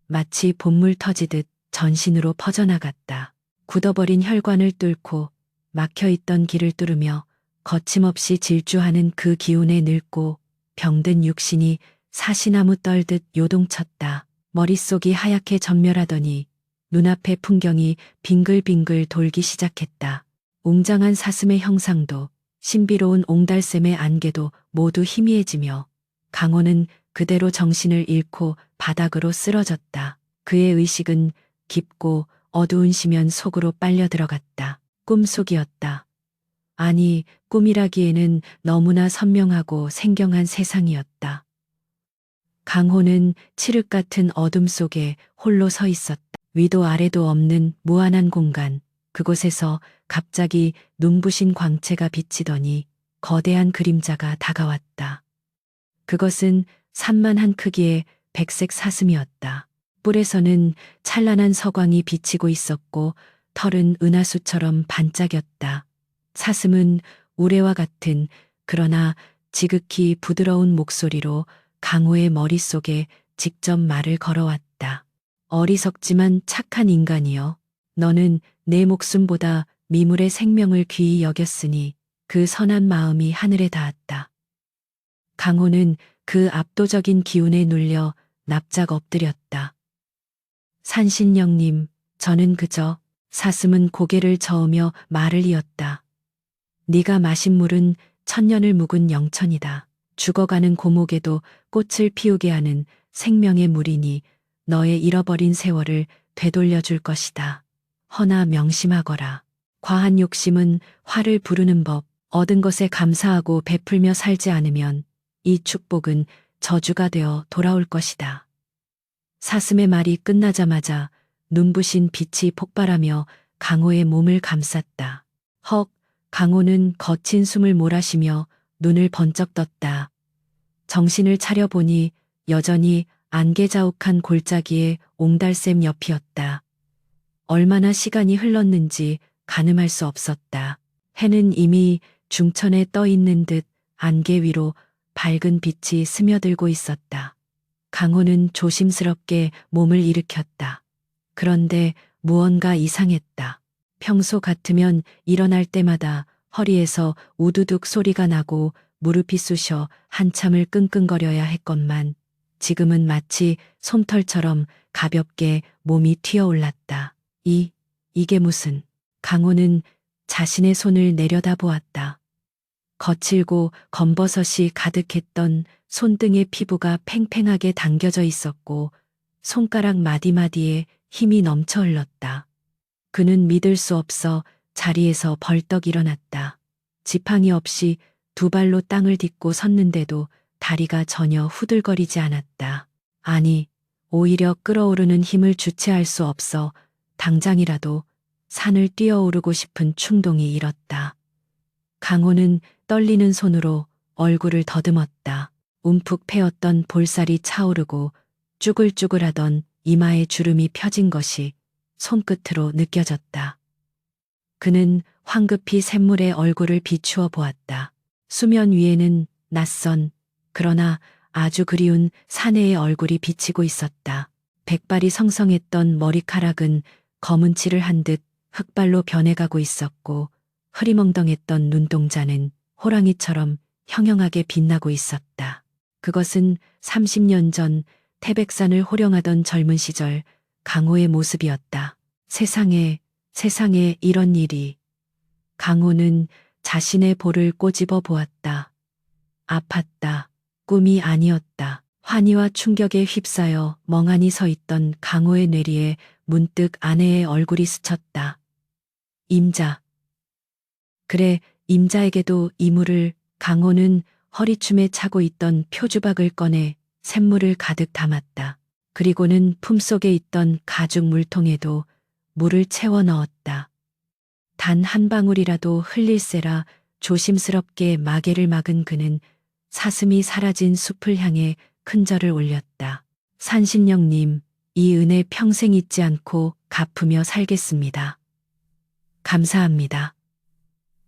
마치 봇물 터지듯 전신으로 퍼져나갔다. 굳어버린 혈관을 뚫고 막혀있던 길을 뚫으며 거침없이 질주하는 그 기운에 늙고 병든 육신이 사시나무 떨듯 요동쳤다. 머릿속이 하얗게 전멸하더니 눈앞의 풍경이 빙글빙글 돌기 시작했다. 웅장한 사슴의 형상도 신비로운 옹달샘의 안개도 모두 희미해지며 강호는 그대로 정신을 잃고 바닥으로 쓰러졌다. 그의 의식은 깊고 어두운 심연 속으로 빨려 들어갔다. 꿈속이었다. 아니, 꿈이라기에는 너무나 선명하고 생경한 세상이었다. 강호는 칠흑 같은 어둠 속에 홀로 서 있었다. 위도 아래도 없는 무한한 공간, 그곳에서 갑자기 눈부신 광채가 비치더니 거대한 그림자가 다가왔다. 그것은 산만한 크기의 백색 사슴이었다. 뿔에서는 찬란한 서광이 비치고 있었고 털은 은하수처럼 반짝였다. 사슴은 우레와 같은 그러나 지극히 부드러운 목소리로 강호의 머릿속에 직접 말을 걸어왔다. 어리석지만 착한 인간이여. 너는 내 목숨보다 미물의 생명을 귀히 여겼으니 그 선한 마음이 하늘에 닿았다. 강호는 그 압도적인 기운에 눌려 납작 엎드렸다. 산신령님, 저는 그저. 사슴은 고개를 저으며 말을 이었다. 네가 마신 물은 천년을 묵은 영천이다. 죽어가는 고목에도 꽃을 피우게 하는 생명의 물이니 너의 잃어버린 세월을 되돌려줄 것이다. 허나 명심하거라. 과한 욕심은 화를 부르는 법. 얻은 것에 감사하고 베풀며 살지 않으면 이 축복은 저주가 되어 돌아올 것이다. 사슴의 말이 끝나자마자 눈부신 빛이 폭발하며 강호의 몸을 감쌌다. 헉, 강호는 거친 숨을 몰아쉬며 눈을 번쩍 떴다. 정신을 차려보니 여전히 안개자욱한 골짜기의 옹달샘 옆이었다. 얼마나 시간이 흘렀는지 가늠할 수 없었다. 해는 이미 중천에 떠 있는 듯 안개 위로 밝은 빛이 스며들고 있었다. 강호는 조심스럽게 몸을 일으켰다. 그런데 무언가 이상했다. 평소 같으면 일어날 때마다 허리에서 우두둑 소리가 나고 무릎이 쑤셔 한참을 끙끙거려야 했건만 지금은 마치 솜털처럼 가볍게 몸이 튀어올랐다. 이게 무슨. 강호는 자신의 손을 내려다보았다. 거칠고 검버섯이 가득했던 손등의 피부가 팽팽하게 당겨져 있었고 손가락 마디마디에 힘이 넘쳐 흘렀다. 그는 믿을 수 없어 자리에서 벌떡 일어났다. 지팡이 없이 두 발로 땅을 딛고 섰는데도 다리가 전혀 후들거리지 않았다. 아니, 오히려 끓어오르는 힘을 주체할 수 없어 당장이라도 산을 뛰어오르고 싶은 충동이 일었다. 강호는 떨리는 손으로 얼굴을 더듬었다. 움푹 패었던 볼살이 차오르고 쭈글쭈글하던 이마에 주름이 펴진 것이 손끝으로 느껴졌다. 그는 황급히 샘물에 얼굴을 비추어 보았다. 수면 위에는 낯선, 그러나 아주 그리운 사내의 얼굴이 비치고 있었다. 백발이 성성했던 머리카락은 검은 칠을 한 듯 흑발로 변해가고 있었고 흐리멍덩했던 눈동자는 호랑이처럼 형형하게 빛나고 있었다. 그것은 30년 전 태백산을 호령하던 젊은 시절 강호의 모습이었다. 세상에 이런 일이. 강호는 자신의 볼을 꼬집어 보았다. 아팠다. 꿈이 아니었다. 환희와 충격에 휩싸여 멍하니 서 있던 강호의 뇌리에 문득 아내의 얼굴이 스쳤다. 임자. 그래, 임자에게도 이물을. 강호는 허리춤에 차고 있던 표주박을 꺼내 샘물을 가득 담았다. 그리고는 품속에 있던 가죽 물통에도 물을 채워 넣었다. 단 한 방울이라도 흘릴세라 조심스럽게 마개를 막은 그는 사슴이 사라진 숲을 향해 큰 절을 올렸다. 산신령님, 이 은혜 평생 잊지 않고 갚으며 살겠습니다. 감사합니다.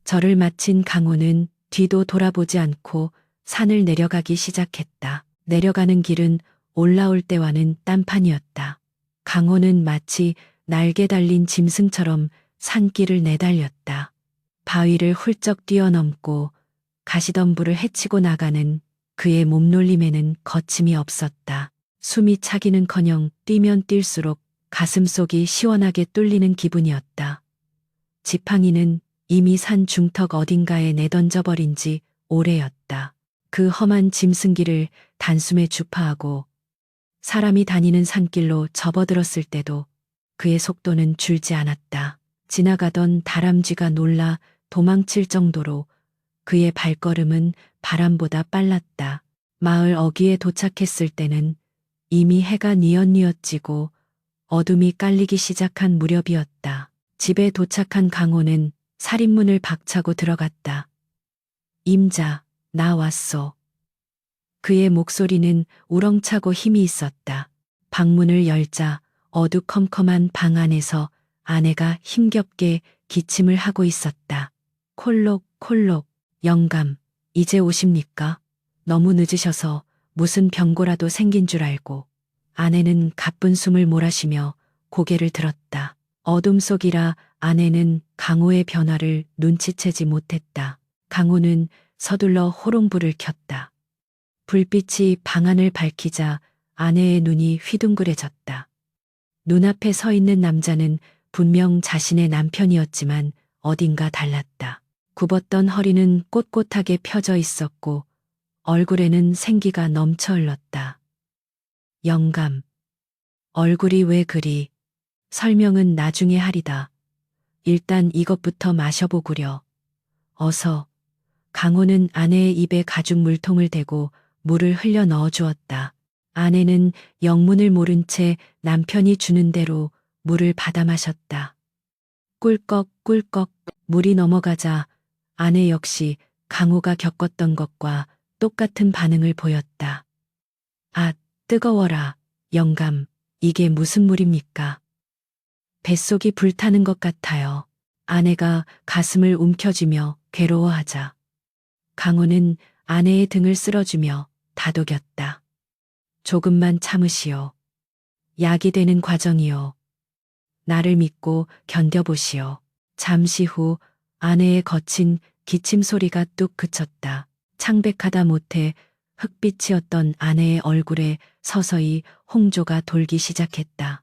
절을 마친 강호는 뒤도 돌아보지 않고 산을 내려가기 시작했다. 내려가는 길은 올라올 때와는 딴판이었다. 강호는 마치 날개 달린 짐승처럼 산길을 내달렸다. 바위를 훌쩍 뛰어넘고 가시덤불을 헤치고 나가는 그의 몸놀림에는 거침이 없었다. 숨이 차기는커녕 뛰면 뛸수록 가슴속이 시원하게 뚫리는 기분이었다. 지팡이는 이미 산 중턱 어딘가에 내던져버린 지 오래였다. 그 험한 짐승길을 단숨에 주파하고 사람이 다니는 산길로 접어들었을 때도 그의 속도는 줄지 않았다. 지나가던 다람쥐가 놀라 도망칠 정도로 그의 발걸음은 바람보다 빨랐다. 마을 어귀에 도착했을 때는 이미 해가 뉘엿뉘엿 지고 어둠이 깔리기 시작한 무렵이었다. 집에 도착한 강호는 살인문을 박차고 들어갔다. 임자, 나 왔소. 그의 목소리는 우렁차고 힘이 있었다. 방문을 열자 어두컴컴한 방 안에서 아내가 힘겹게 기침을 하고 있었다. 콜록콜록. 영감, 이제 오십니까? 너무 늦으셔서 무슨 병고라도 생긴 줄 알고. 아내는 가쁜 숨을 몰아쉬며 고개를 들었다. 어둠 속이라 아내는 강호의 변화를 눈치채지 못했다. 강호는 서둘러 호롱불을 켰다. 불빛이 방 안을 밝히자 아내의 눈이 휘둥그레졌다. 눈앞에 서 있는 남자는 분명 자신의 남편이었지만 어딘가 달랐다. 굽었던 허리는 꼿꼿하게 펴져 있었고 얼굴에는 생기가 넘쳐 흘렀다. 영감, 얼굴이 왜 그리? 설명은 나중에 하리다. 일단 이것부터 마셔보구려. 어서. 강호는 아내의 입에 가죽 물통을 대고 물을 흘려 넣어 주었다. 아내는 영문을 모른 채 남편이 주는 대로 물을 받아 마셨다. 꿀꺽꿀꺽. 물이 넘어가자 아내 역시 강호가 겪었던 것과 똑같은 반응을 보였다. 아, 뜨거워라. 영감, 이게 무슨 물입니까? 뱃속이 불타는 것 같아요. 아내가 가슴을 움켜쥐며 괴로워하자 강호는 아내의 등을 쓸어주며 다독였다. 조금만 참으시오. 약이 되는 과정이요. 나를 믿고 견뎌보시오. 잠시 후 아내의 거친 기침 소리가 뚝 그쳤다. 창백하다 못해 흑빛이었던 아내의 얼굴에 서서히 홍조가 돌기 시작했다.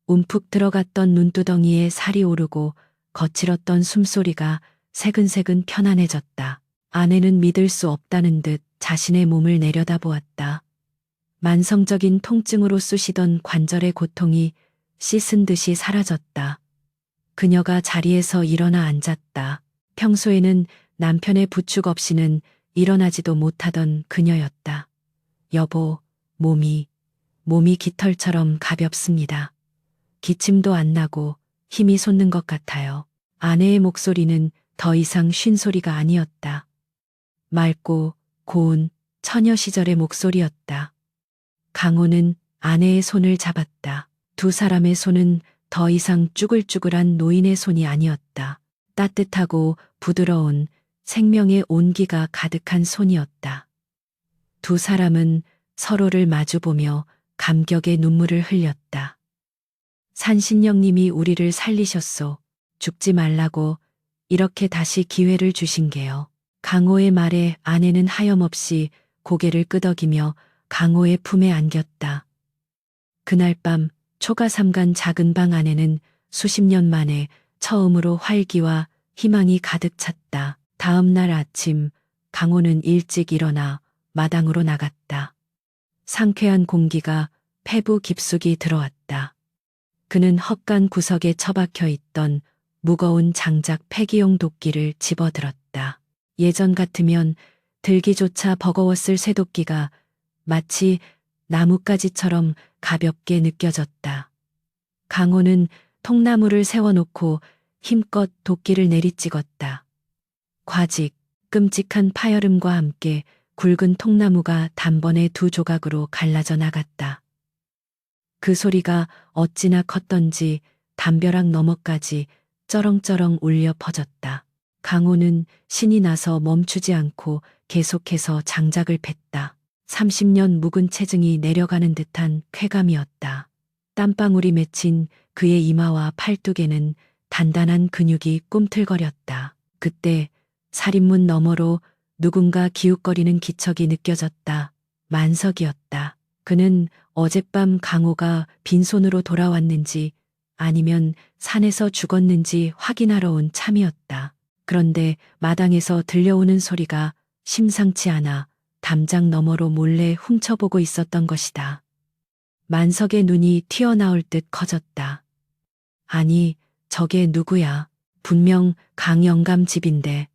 움푹 들어갔던 눈두덩이에 살이 오르고 거칠었던 숨소리가 새근새근 편안해졌다. 아내는 믿을 수 없다는 듯 자신의 몸을 내려다보았다. 만성적인 통증으로 쑤시던 관절의 고통이 씻은 듯이 사라졌다. 그녀가 자리에서 일어나 앉았다. 평소에는 남편의 부축 없이는 일어나지도 못하던 그녀였다. 여보, 몸이 깃털처럼 가볍습니다. 기침도 안 나고 힘이 솟는 것 같아요. 아내의 목소리는 더 이상 쉰 소리가 아니었다. 맑고 고운 처녀 시절의 목소리였다. 강호는 아내의 손을 잡았다. 두 사람의 손은 더 이상 쭈글쭈글한 노인의 손이 아니었다. 따뜻하고 부드러운 생명의 온기가 가득한 손이었다. 두 사람은 서로를 마주보며 감격의 눈물을 흘렸다. 산신령님이 우리를 살리셨소. 죽지 말라고 이렇게 다시 기회를 주신 게요. 강호의 말에 아내는 하염없이 고개를 끄덕이며 강호의 품에 안겼다. 그날 밤 초가삼간 작은 방 안에는 수십 년 만에 처음으로 활기와 희망이 가득 찼다. 다음 날 아침 강호는 일찍 일어나 마당으로 나갔다. 상쾌한 공기가 폐부 깊숙이 들어왔다. 그는 헛간 구석에 처박혀 있던 무거운 장작 폐기용 도끼를 집어들었다. 예전 같으면 들기조차 버거웠을 쇠도끼가 마치 나뭇가지처럼 가볍게 느껴졌다. 강호는 통나무를 세워놓고 힘껏 도끼를 내리찍었다. 과직, 끔찍한 파열음과 함께 굵은 통나무가 단번에 두 조각으로 갈라져 나갔다. 그 소리가 어찌나 컸던지 담벼락 너머까지 쩌렁쩌렁 울려 퍼졌다. 강호는 신이 나서 멈추지 않고 계속해서 장작을 팼다. 30년 묵은 체증이 내려가는 듯한 쾌감이었다. 땀방울이 맺힌 그의 이마와 팔뚝에는 단단한 근육이 꿈틀거렸다. 그때 살인문 너머로 누군가 기웃거리는 기척이 느껴졌다. 만석이었다. 그는 어젯밤 강호가 빈손으로 돌아왔는지 아니면 산에서 죽었는지 확인하러 온 참이었다. 그런데 마당에서 들려오는 소리가 심상치 않아 담장 너머로 몰래 훔쳐보고 있었던 것이다. 만석의 눈이 튀어나올 듯 커졌다. 아니, 저게 누구야? 분명 강영감 집인데.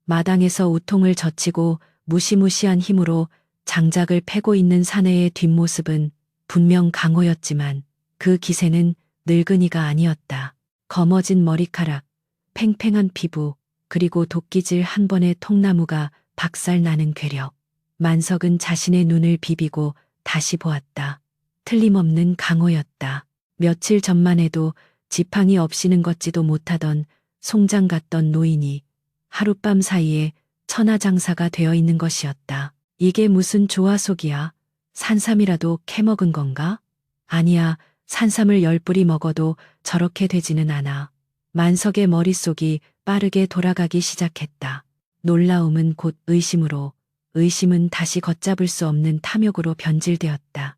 마당에서 우통을 젖히고 무시무시한 힘으로 장작을 패고 있는 사내의 뒷모습은 분명 강호였지만 그 기세는 늙은이가 아니었다. 검어진 머리카락, 팽팽한 피부, 그리고 도끼질 한 번의 통나무가 박살나는 괴력. 만석은 자신의 눈을 비비고 다시 보았다. 틀림없는 강호였다. 며칠 전만 해도 지팡이 없이는 걷지도 못하던 송장 같던 노인이 하룻밤 사이에 천하장사가 되어 있는 것이었다. 이게 무슨 조화속이야? 산삼이라도 캐먹은 건가? 아니야, 산삼을 10뿌리 먹어도 저렇게 되지는 않아. 만석의 머릿속이 빠르게 돌아가기 시작했다. 놀라움은 곧 의심으로, 의심은 다시 걷잡을 수 없는 탐욕으로 변질되었다.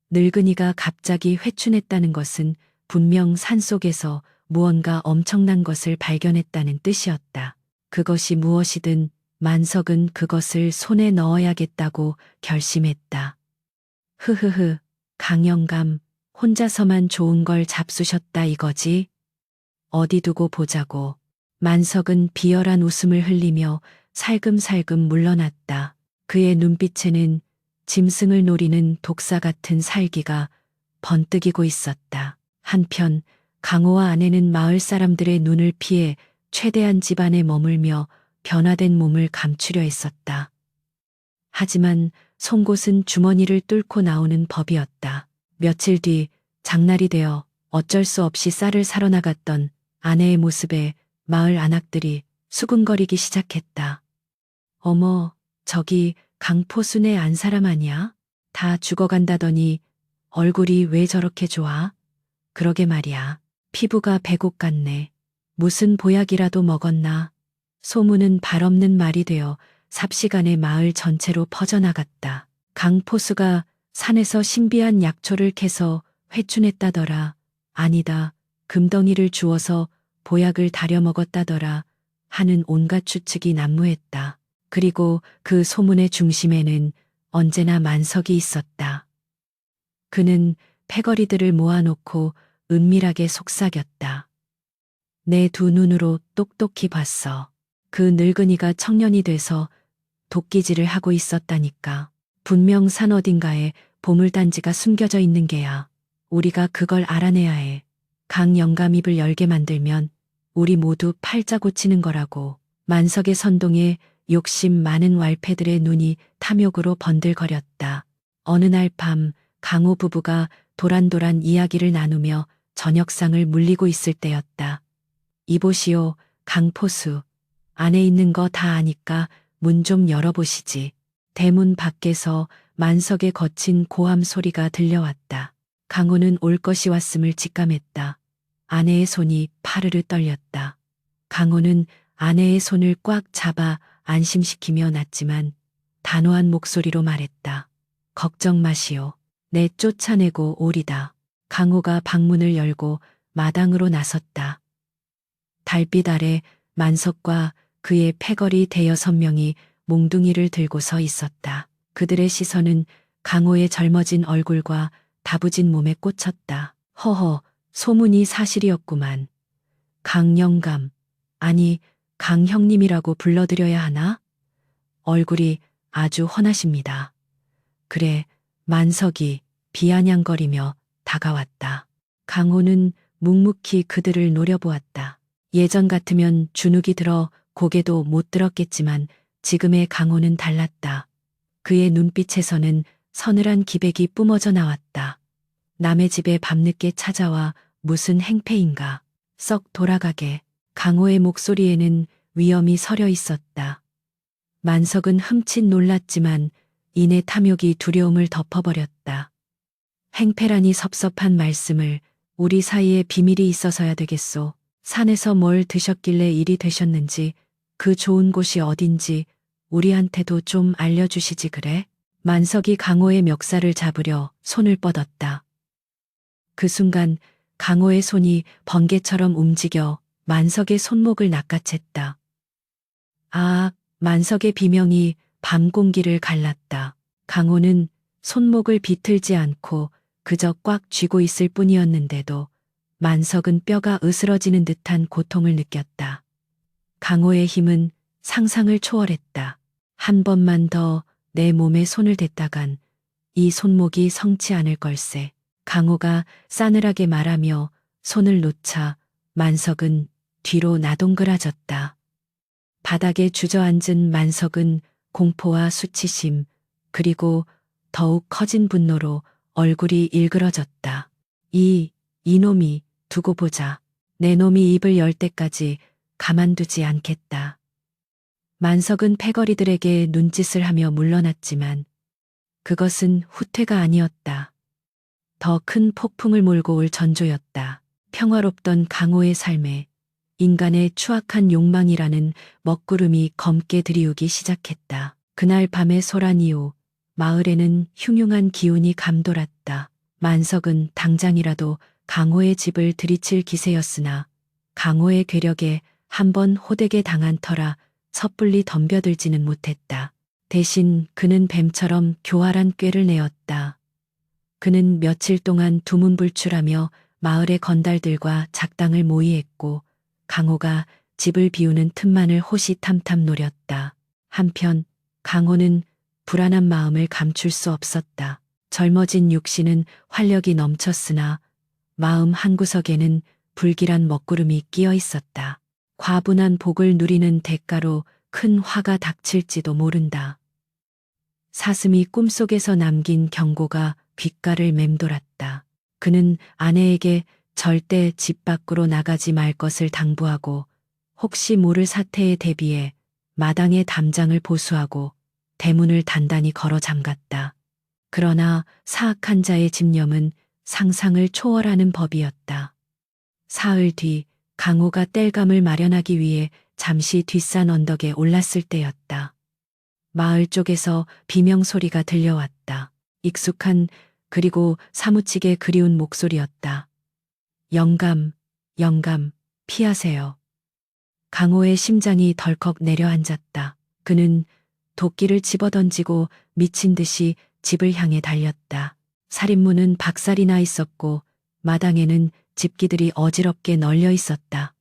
늙은이가 갑자기 회춘했다는 것은 분명 산속에서 무언가 엄청난 것을 발견했다는 뜻이었다. 그것이 무엇이든 만석은 그것을 손에 넣어야겠다고 결심했다. 흐흐흐, 강영감, 혼자서만 좋은 걸 잡수셨다 이거지? 어디 두고 보자고. 만석은 비열한 웃음을 흘리며 살금살금 물러났다. 그의 눈빛에는 짐승을 노리는 독사 같은 살기가 번뜩이고 있었다. 한편 강호와 아내는 마을 사람들의 눈을 피해 최대한 집안에 머물며 변화된 몸을 감추려 했었다. 하지만 송곳은 주머니를 뚫고 나오는 법이었다. 며칠 뒤 장날이 되어 어쩔 수 없이 쌀을 사러 나갔던 아내의 모습에 마을 안악들이 수군거리기 시작했다. 어머, 저기 강포순의 안 사람 아니야? 다 죽어간다더니 얼굴이 왜 저렇게 좋아? 그러게 말이야. 피부가 백옥 같네. 무슨 보약이라도 먹었나? 소문은 발없는 말이 되어 삽시간에 마을 전체로 퍼져나갔다. 강포수가 산에서 신비한 약초를 캐서 회춘했다더라. 아니다. 금덩이를 주워서 보약을 다려 먹었다더라. 하는 온갖 추측이 난무했다. 그리고 그 소문의 중심에는 언제나 만석이 있었다. 그는 패거리들을 모아놓고 은밀하게 속삭였다. 내 두 눈으로 똑똑히 봤어. 그 늙은이가 청년이 돼서 도끼질을 하고 있었다니까. 분명 산 어딘가에 보물단지가 숨겨져 있는 게야. 우리가 그걸 알아내야 해. 강 영감입을 열게 만들면 우리 모두 팔자 고치는 거라고. 만석의 선동에 욕심 많은 왈패들의 눈이 탐욕으로 번들거렸다. 어느 날 밤 강호 부부가 도란도란 이야기를 나누며 저녁상을 물리고 있을 때였다. 이보시오, 강포수. 안에 있는 거 다 아니까 문 좀 열어보시지. 대문 밖에서 만석의 거친 고함 소리가 들려왔다. 강호는 올 것이 왔음을 직감했다. 아내의 손이 파르르 떨렸다. 강호는 아내의 손을 꽉 잡아 안심시키며 낳지만 단호한 목소리로 말했다. 걱정 마시오. 내 쫓아내고 오리다. 강호가 방문을 열고 마당으로 나섰다. 달빛 아래 만석과 그의 패거리 대여섯 명이 몽둥이를 들고 서 있었다. 그들의 시선은 강호의 젊어진 얼굴과 다부진 몸에 꽂혔다. 허허, 소문이 사실이었구만. 강영감, 아니 강형님이라고 불러드려야 하나? 얼굴이 아주 훤하십니다. 그래, 만석이 비아냥거리며 다가왔다. 강호는 묵묵히 그들을 노려보았다. 예전 같으면 주눅이 들어 고개도 못 들었겠지만 지금의 강호는 달랐다. 그의 눈빛에서는 서늘한 기백이 뿜어져 나왔다. 남의 집에 밤늦게 찾아와 무슨 행패인가. 썩 돌아가게. 강호의 목소리에는 위엄이 서려 있었다. 만석은 흠칫 놀랐지만 이내 탐욕이 두려움을 덮어버렸다. 행패라니 섭섭한 말씀을. 우리 사이에 비밀이 있어서야 되겠소. 산에서 뭘 드셨길래 일이 되셨는지, 그 좋은 곳이 어딘지 우리한테도 좀 알려주시지 그래? 만석이 강호의 멱살을 잡으려 손을 뻗었다. 그 순간 강호의 손이 번개처럼 움직여 만석의 손목을 낚아챘다. 아, 만석의 비명이 밤 공기를 갈랐다. 강호는 손목을 비틀지 않고 그저 꽉 쥐고 있을 뿐이었는데도 만석은 뼈가 으스러지는 듯한 고통을 느꼈다. 강호의 힘은 상상을 초월했다. 한 번만 더 내 몸에 손을 댔다간 이 손목이 성치 않을 걸세. 강호가 싸늘하게 말하며 손을 놓자 만석은 뒤로 나동그라졌다. 바닥에 주저앉은 만석은 공포와 수치심 그리고 더욱 커진 분노로 얼굴이 일그러졌다. 이놈이 두고 보자. 내 놈이 입을 열 때까지 가만두지 않겠다. 만석은 패거리들에게 눈짓을 하며 물러났지만 그것은 후퇴가 아니었다. 더 큰 폭풍을 몰고 올 전조였다. 평화롭던 강호의 삶에 인간의 추악한 욕망이라는 먹구름이 검게 들이우기 시작했다. 그날 밤의 소란 이후 마을에는 흉흉한 기운이 감돌았다. 만석은 당장이라도 강호의 집을 들이칠 기세였으나 강호의 괴력에 한번 호되게 당한 터라 섣불리 덤벼들지는 못했다. 대신 그는 뱀처럼 교활한 꾀를 내었다. 그는 며칠 동안 두문불출하며 마을의 건달들과 작당을 모의했고 강호가 집을 비우는 틈만을 호시탐탐 노렸다. 한편 강호는 불안한 마음을 감출 수 없었다. 젊어진 육신은 활력이 넘쳤으나 마음 한구석에는 불길한 먹구름이 끼어 있었다. 과분한 복을 누리는 대가로 큰 화가 닥칠지도 모른다. 사슴이 꿈속에서 남긴 경고가 귓가를 맴돌았다. 그는 아내에게 절대 집 밖으로 나가지 말 것을 당부하고 혹시 모를 사태에 대비해 마당에 담장을 보수하고 대문을 단단히 걸어 잠갔다. 그러나 사악한 자의 집념은 상상을 초월하는 법이었다. 사흘 뒤 강호가 땔감을 마련하기 위해 잠시 뒷산 언덕에 올랐을 때였다. 마을 쪽에서 비명소리가 들려왔다. 익숙한 그리고 사무치게 그리운 목소리였다. 영감, 영감, 피하세요. 강호의 심장이 덜컥 내려앉았다. 그는 도끼를 집어던지고 미친 듯이 집을 향해 달렸다. 살인문은 박살이 나 있었고 마당에는 집기들이 어지럽게 널려 있었다.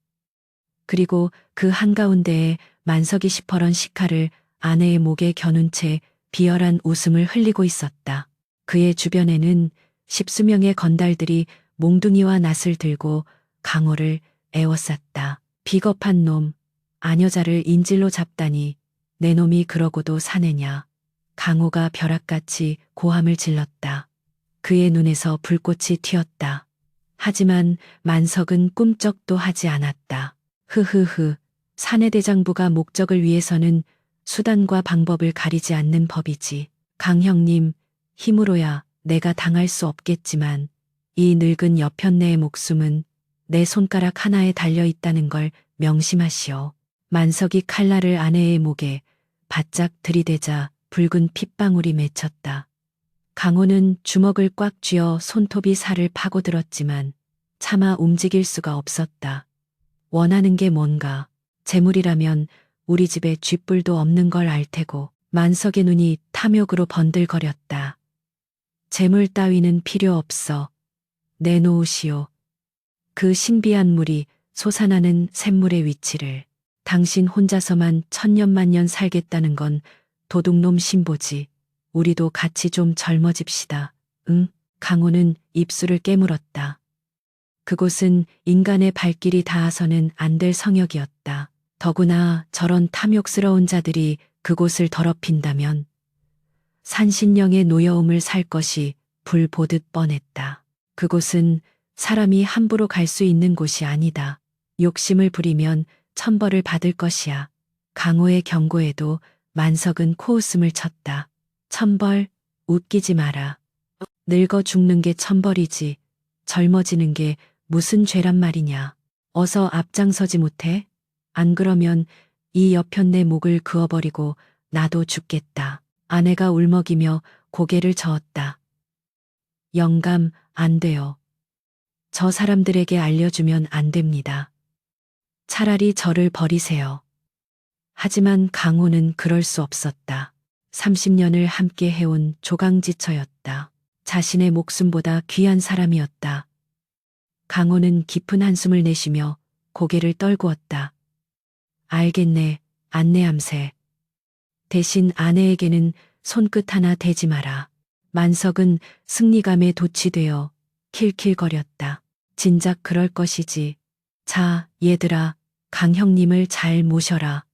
그리고 그 한가운데에 만석이 시퍼런 식칼을 아내의 목에 겨눈 채 비열한 웃음을 흘리고 있었다. 그의 주변에는 십수명의 건달들이 몽둥이와 낫을 들고 강호를 에워쌌다. 비겁한 놈, 아녀자를 인질로 잡다니 내 놈이 그러고도 사내냐. 강호가 벼락같이 고함을 질렀다. 그의 눈에서 불꽃이 튀었다. 하지만 만석은 꿈쩍도 하지 않았다. 흐흐흐, 사내대장부가 목적을 위해서는 수단과 방법을 가리지 않는 법이지. 강형님, 힘으로야 내가 당할 수 없겠지만 이 늙은 여편네의 목숨은 내 손가락 하나에 달려 있다는 걸 명심하시오. 만석이 칼날을 아내의 목에 바짝 들이대자 붉은 핏방울이 맺혔다. 강호는 주먹을 꽉 쥐어 손톱이 살을 파고들었지만 차마 움직일 수가 없었다. 원하는 게 뭔가. 재물이라면 우리 집에 쥐뿔도 없는 걸 알 테고. 만석의 눈이 탐욕으로 번들거렸다. 재물 따위는 필요 없어. 내놓으시오. 그 신비한 물이 솟아나는 샘물의 위치를. 당신 혼자서만 천년만년 살겠다는 건 도둑놈 신보지. 우리도 같이 좀 젊어집시다. 응? 강호는 입술을 깨물었다. 그곳은 인간의 발길이 닿아서는 안 될 성역이었다. 더구나 저런 탐욕스러운 자들이 그곳을 더럽힌다면 산신령의 노여움을 살 것이 불 보듯 뻔했다. 그곳은 사람이 함부로 갈 수 있는 곳이 아니다. 욕심을 부리면 천벌을 받을 것이야. 강호의 경고에도 만석은 코웃음을 쳤다. 천벌, 웃기지 마라. 늙어 죽는 게 천벌이지. 젊어지는 게 무슨 죄란 말이냐. 어서 앞장서지 못해? 안 그러면 이 여편네 목을 그어버리고 나도 죽겠다. 아내가 울먹이며 고개를 저었다. 영감, 안 돼요. 저 사람들에게 알려주면 안 됩니다. 차라리 저를 버리세요. 하지만 강호는 그럴 수 없었다. 30년을 함께 해온 조강지처였다. 자신의 목숨보다 귀한 사람이었다. 강호는 깊은 한숨을 내쉬며 고개를 떨구었다. 알겠네, 안내함세. 대신 아내에게는 손끝 하나 대지 마라. 만석은 승리감에 도취되어 킬킬거렸다. 진작 그럴 것이지. 자, 얘들아, 강형님을 잘 모셔라.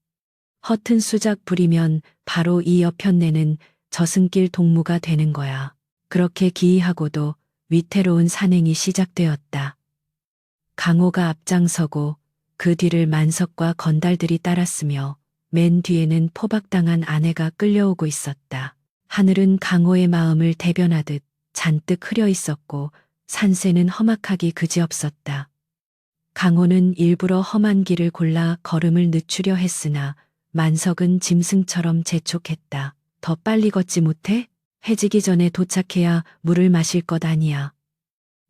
허튼 수작 부리면 바로 이 여편네는 저승길 동무가 되는 거야. 그렇게 기이하고도 위태로운 산행이 시작되었다. 강호가 앞장서고 그 뒤를 만석과 건달들이 따랐으며 맨 뒤에는 포박당한 아내가 끌려오고 있었다. 하늘은 강호의 마음을 대변하듯 잔뜩 흐려 있었고 산새는 험악하기 그지없었다. 강호는 일부러 험한 길을 골라 걸음을 늦추려 했으나 만석은 짐승처럼 재촉했다. 더 빨리 걷지 못해? 해지기 전에 도착해야 물을 마실 것 아니야.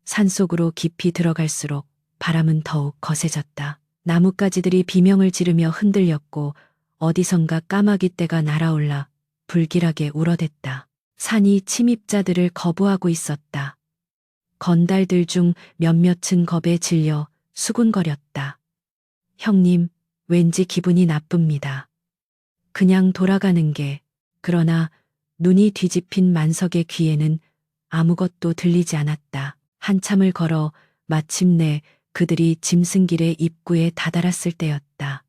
산속으로 깊이 들어갈수록 바람은 더욱 거세졌다. 나뭇가지들이 비명을 지르며 흔들렸고 어디선가 까마귀 떼가 날아올라 불길하게 울어댔다. 산이 침입자들을 거부하고 있었다. 건달들 중 몇몇은 겁에 질려 수군거렸다. 형님, 왠지 기분이 나쁩니다. 그냥 돌아가는 게. 그러나 눈이 뒤집힌 만석의 귀에는 아무것도 들리지 않았다. 한참을 걸어 마침내 그들이 짐승길의 입구에 다다랐을 때였다.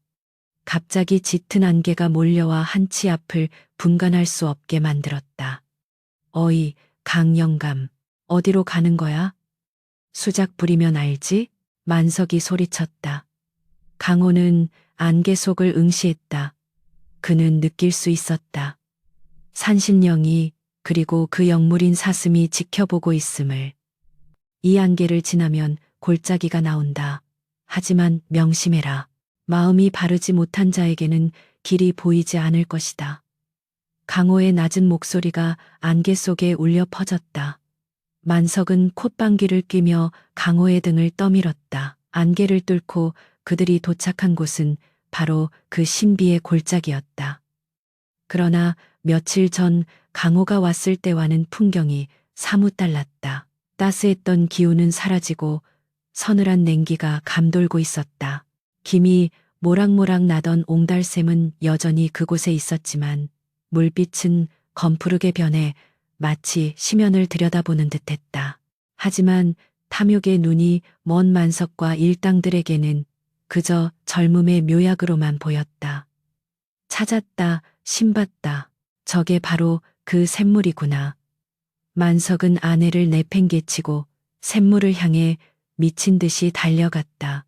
갑자기 짙은 안개가 몰려와 한치 앞을 분간할 수 없게 만들었다. 어이, 강영감, 어디로 가는 거야? 수작 부리면 알지? 만석이 소리쳤다. 강호는 안개 속을 응시했다. 그는 느낄 수 있었다. 산신령이 그리고 그 영물인 사슴이 지켜보고 있음을. 이 안개를 지나면 골짜기가 나온다. 하지만 명심해라. 마음이 바르지 못한 자에게는 길이 보이지 않을 것이다. 강호의 낮은 목소리가 안개 속에 울려 퍼졌다. 만석은 콧방귀를 뀌며 강호의 등을 떠밀었다. 안개를 뚫고 그들이 도착한 곳은 바로 그 신비의 골짜기였다. 그러나 며칠 전 강호가 왔을 때와는 풍경이 사뭇 달랐다. 따스했던 기운은 사라지고 서늘한 냉기가 감돌고 있었다. 김이 모락모락 나던 옹달샘은 여전히 그곳에 있었지만 물빛은 검푸르게 변해 마치 심연을 들여다보는 듯했다. 하지만 탐욕의 눈이 먼 만석과 일당들에게는 그저 젊음의 묘약으로만 보였다. 찾았다, 신봤다. 저게 바로 그 샘물이구나. 만석은 아내를 내팽개치고 샘물을 향해 미친 듯이 달려갔다.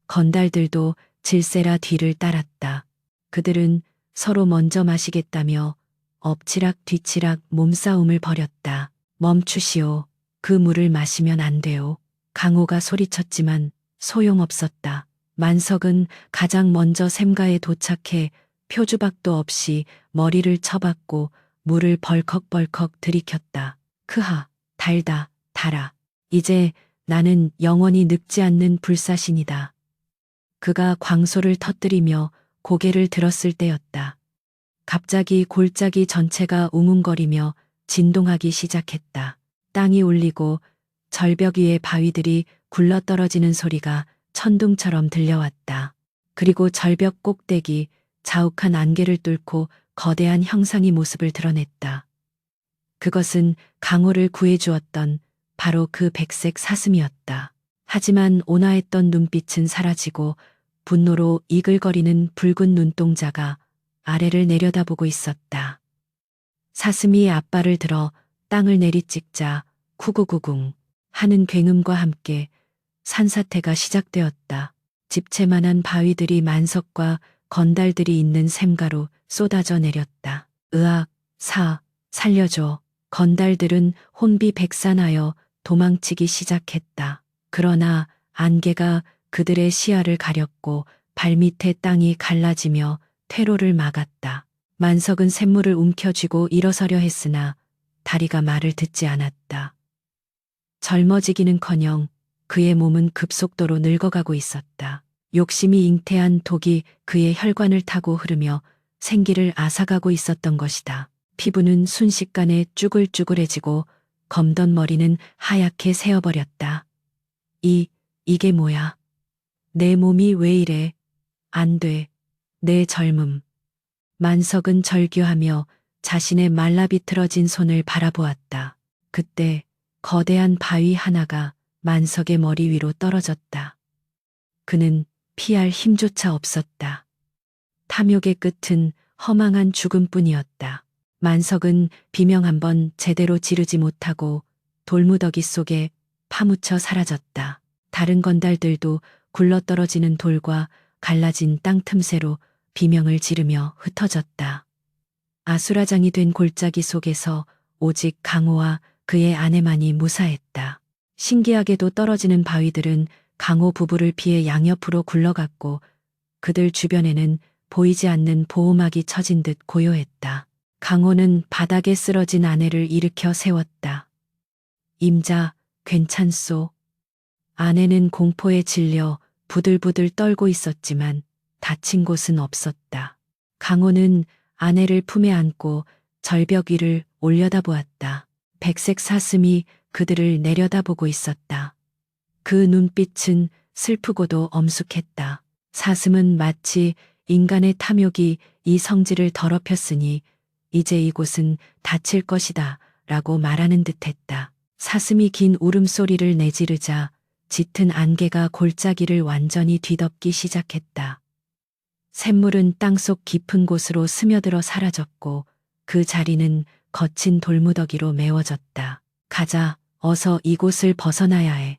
건달들도 질세라 뒤를 따랐다. 그들은 서로 먼저 마시겠다며 엎치락 뒤치락 몸싸움을 벌였다. 멈추시오. 그 물을 마시면 안 돼요. 강호가 소리쳤지만 소용없었다. 만석은 가장 먼저 샘가에 도착해 표주박도 없이 머리를 쳐박고 물을 벌컥벌컥 들이켰다. 크하, 달다, 달아. 이제 나는 영원히 늙지 않는 불사신이다. 그가 광소를 터뜨리며 고개를 들었을 때였다. 갑자기 골짜기 전체가 웅웅거리며 진동하기 시작했다. 땅이 울리고 절벽 위의 바위들이 굴러떨어지는 소리가 천둥처럼 들려왔다. 그리고 절벽 꼭대기 자욱한 안개를 뚫고 거대한 형상이 모습을 드러냈다. 그것은 강호를 구해주었던 바로 그 백색 사슴이었다. 하지만 온화했던 눈빛은 사라지고 분노로 이글거리는 붉은 눈동자가 아래를 내려다보고 있었다. 사슴이 앞발을 들어 땅을 내리찍자 쿠구구궁 하는 굉음과 함께 산사태가 시작되었다. 집채만한 바위들이 만석과 건달들이 있는 샘가로 쏟아져 내렸다. 으악, 살려줘. 건달들은 혼비백산하여 도망치기 시작했다. 그러나 안개가 그들의 시야를 가렸고 발밑의 땅이 갈라지며 퇴로를 막았다. 만석은 샘물을 움켜쥐고 일어서려 했으나 다리가 말을 듣지 않았다. 젊어지기는커녕 그의 몸은 급속도로 늙어가고 있었다. 욕심이 잉태한 독이 그의 혈관을 타고 흐르며 생기를 앗아가고 있었던 것이다. 피부는 순식간에 쭈글쭈글해지고 검던 머리는 하얗게 새어버렸다. 이게 뭐야? 내 몸이 왜 이래? 안 돼. 내 젊음. 만석은 절규하며 자신의 말라비틀어진 손을 바라보았다. 그때 거대한 바위 하나가 만석의 머리 위로 떨어졌다. 그는 피할 힘조차 없었다. 탐욕의 끝은 허망한 죽음뿐이었다. 만석은 비명 한 번 제대로 지르지 못하고 돌무더기 속에 파묻혀 사라졌다. 다른 건달들도 굴러떨어지는 돌과 갈라진 땅 틈새로 비명을 지르며 흩어졌다. 아수라장이 된 골짜기 속에서 오직 강호와 그의 아내만이 무사했다. 신기하게도 떨어지는 바위들은 강호 부부를 피해 양옆으로 굴러갔고 그들 주변에는 보이지 않는 보호막이 쳐진 듯 고요했다. 강호는 바닥에 쓰러진 아내를 일으켜 세웠다. 임자, 괜찮소? 아내는 공포에 질려 부들부들 떨고 있었지만 다친 곳은 없었다. 강호는 아내를 품에 안고 절벽 위를 올려다보았다. 백색 사슴이 그들을 내려다보고 있었다. 그 눈빛은 슬프고도 엄숙했다. 사슴은 마치 인간의 탐욕이 이 성지를 더럽혔으니 이제 이곳은 닫힐 것이다 라고 말하는 듯했다. 사슴이 긴 울음소리를 내지르자 짙은 안개가 골짜기를 완전히 뒤덮기 시작했다. 샘물은 땅속 깊은 곳으로 스며들어 사라졌고 그 자리는 거친 돌무더기로 메워졌다. 가자, 어서 이곳을 벗어나야 해.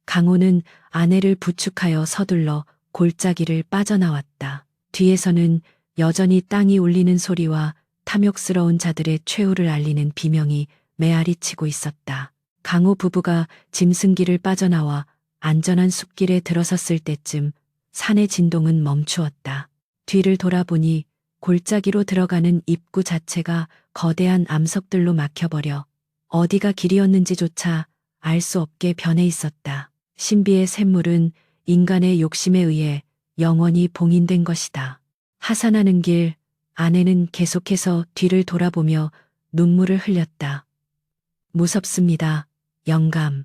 강호는 아내를 부축하여 서둘러 골짜기를 빠져나왔다. 뒤에서는 여전히 땅이 울리는 소리와 탐욕스러운 자들의 최후를 알리는 비명이 메아리치고 있었다. 강호 부부가 짐승길을 빠져나와 안전한 숲길에 들어섰을 때쯤 산의 진동은 멈추었다. 뒤를 돌아보니 골짜기로 들어가는 입구 자체가 거대한 암석들로 막혀버려 어디가 길이었는지조차 알 수 없게 변해 있었다. 신비의 샘물은 인간의 욕심에 의해 영원히 봉인된 것이다. 하산하는 길, 아내는 계속해서 뒤를 돌아보며 눈물을 흘렸다. 무섭습니다. 영감.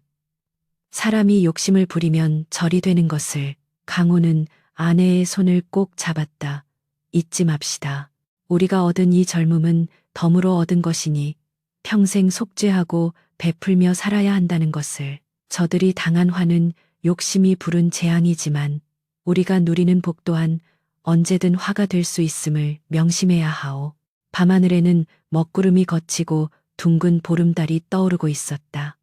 사람이 욕심을 부리면 절이 되는 것을. 강호는 아내의 손을 꼭 잡았다. 잊지 맙시다. 우리가 얻은 이 젊음은 덤으로 얻은 것이니 평생 속죄하고 베풀며 살아야 한다는 것을. 저들이 당한 화는 욕심이 부른 재앙이지만 우리가 누리는 복 또한 언제든 화가 될 수 있음을 명심해야 하오. 밤하늘에는 먹구름이 걷히고 둥근 보름달이 떠오르고 있었다.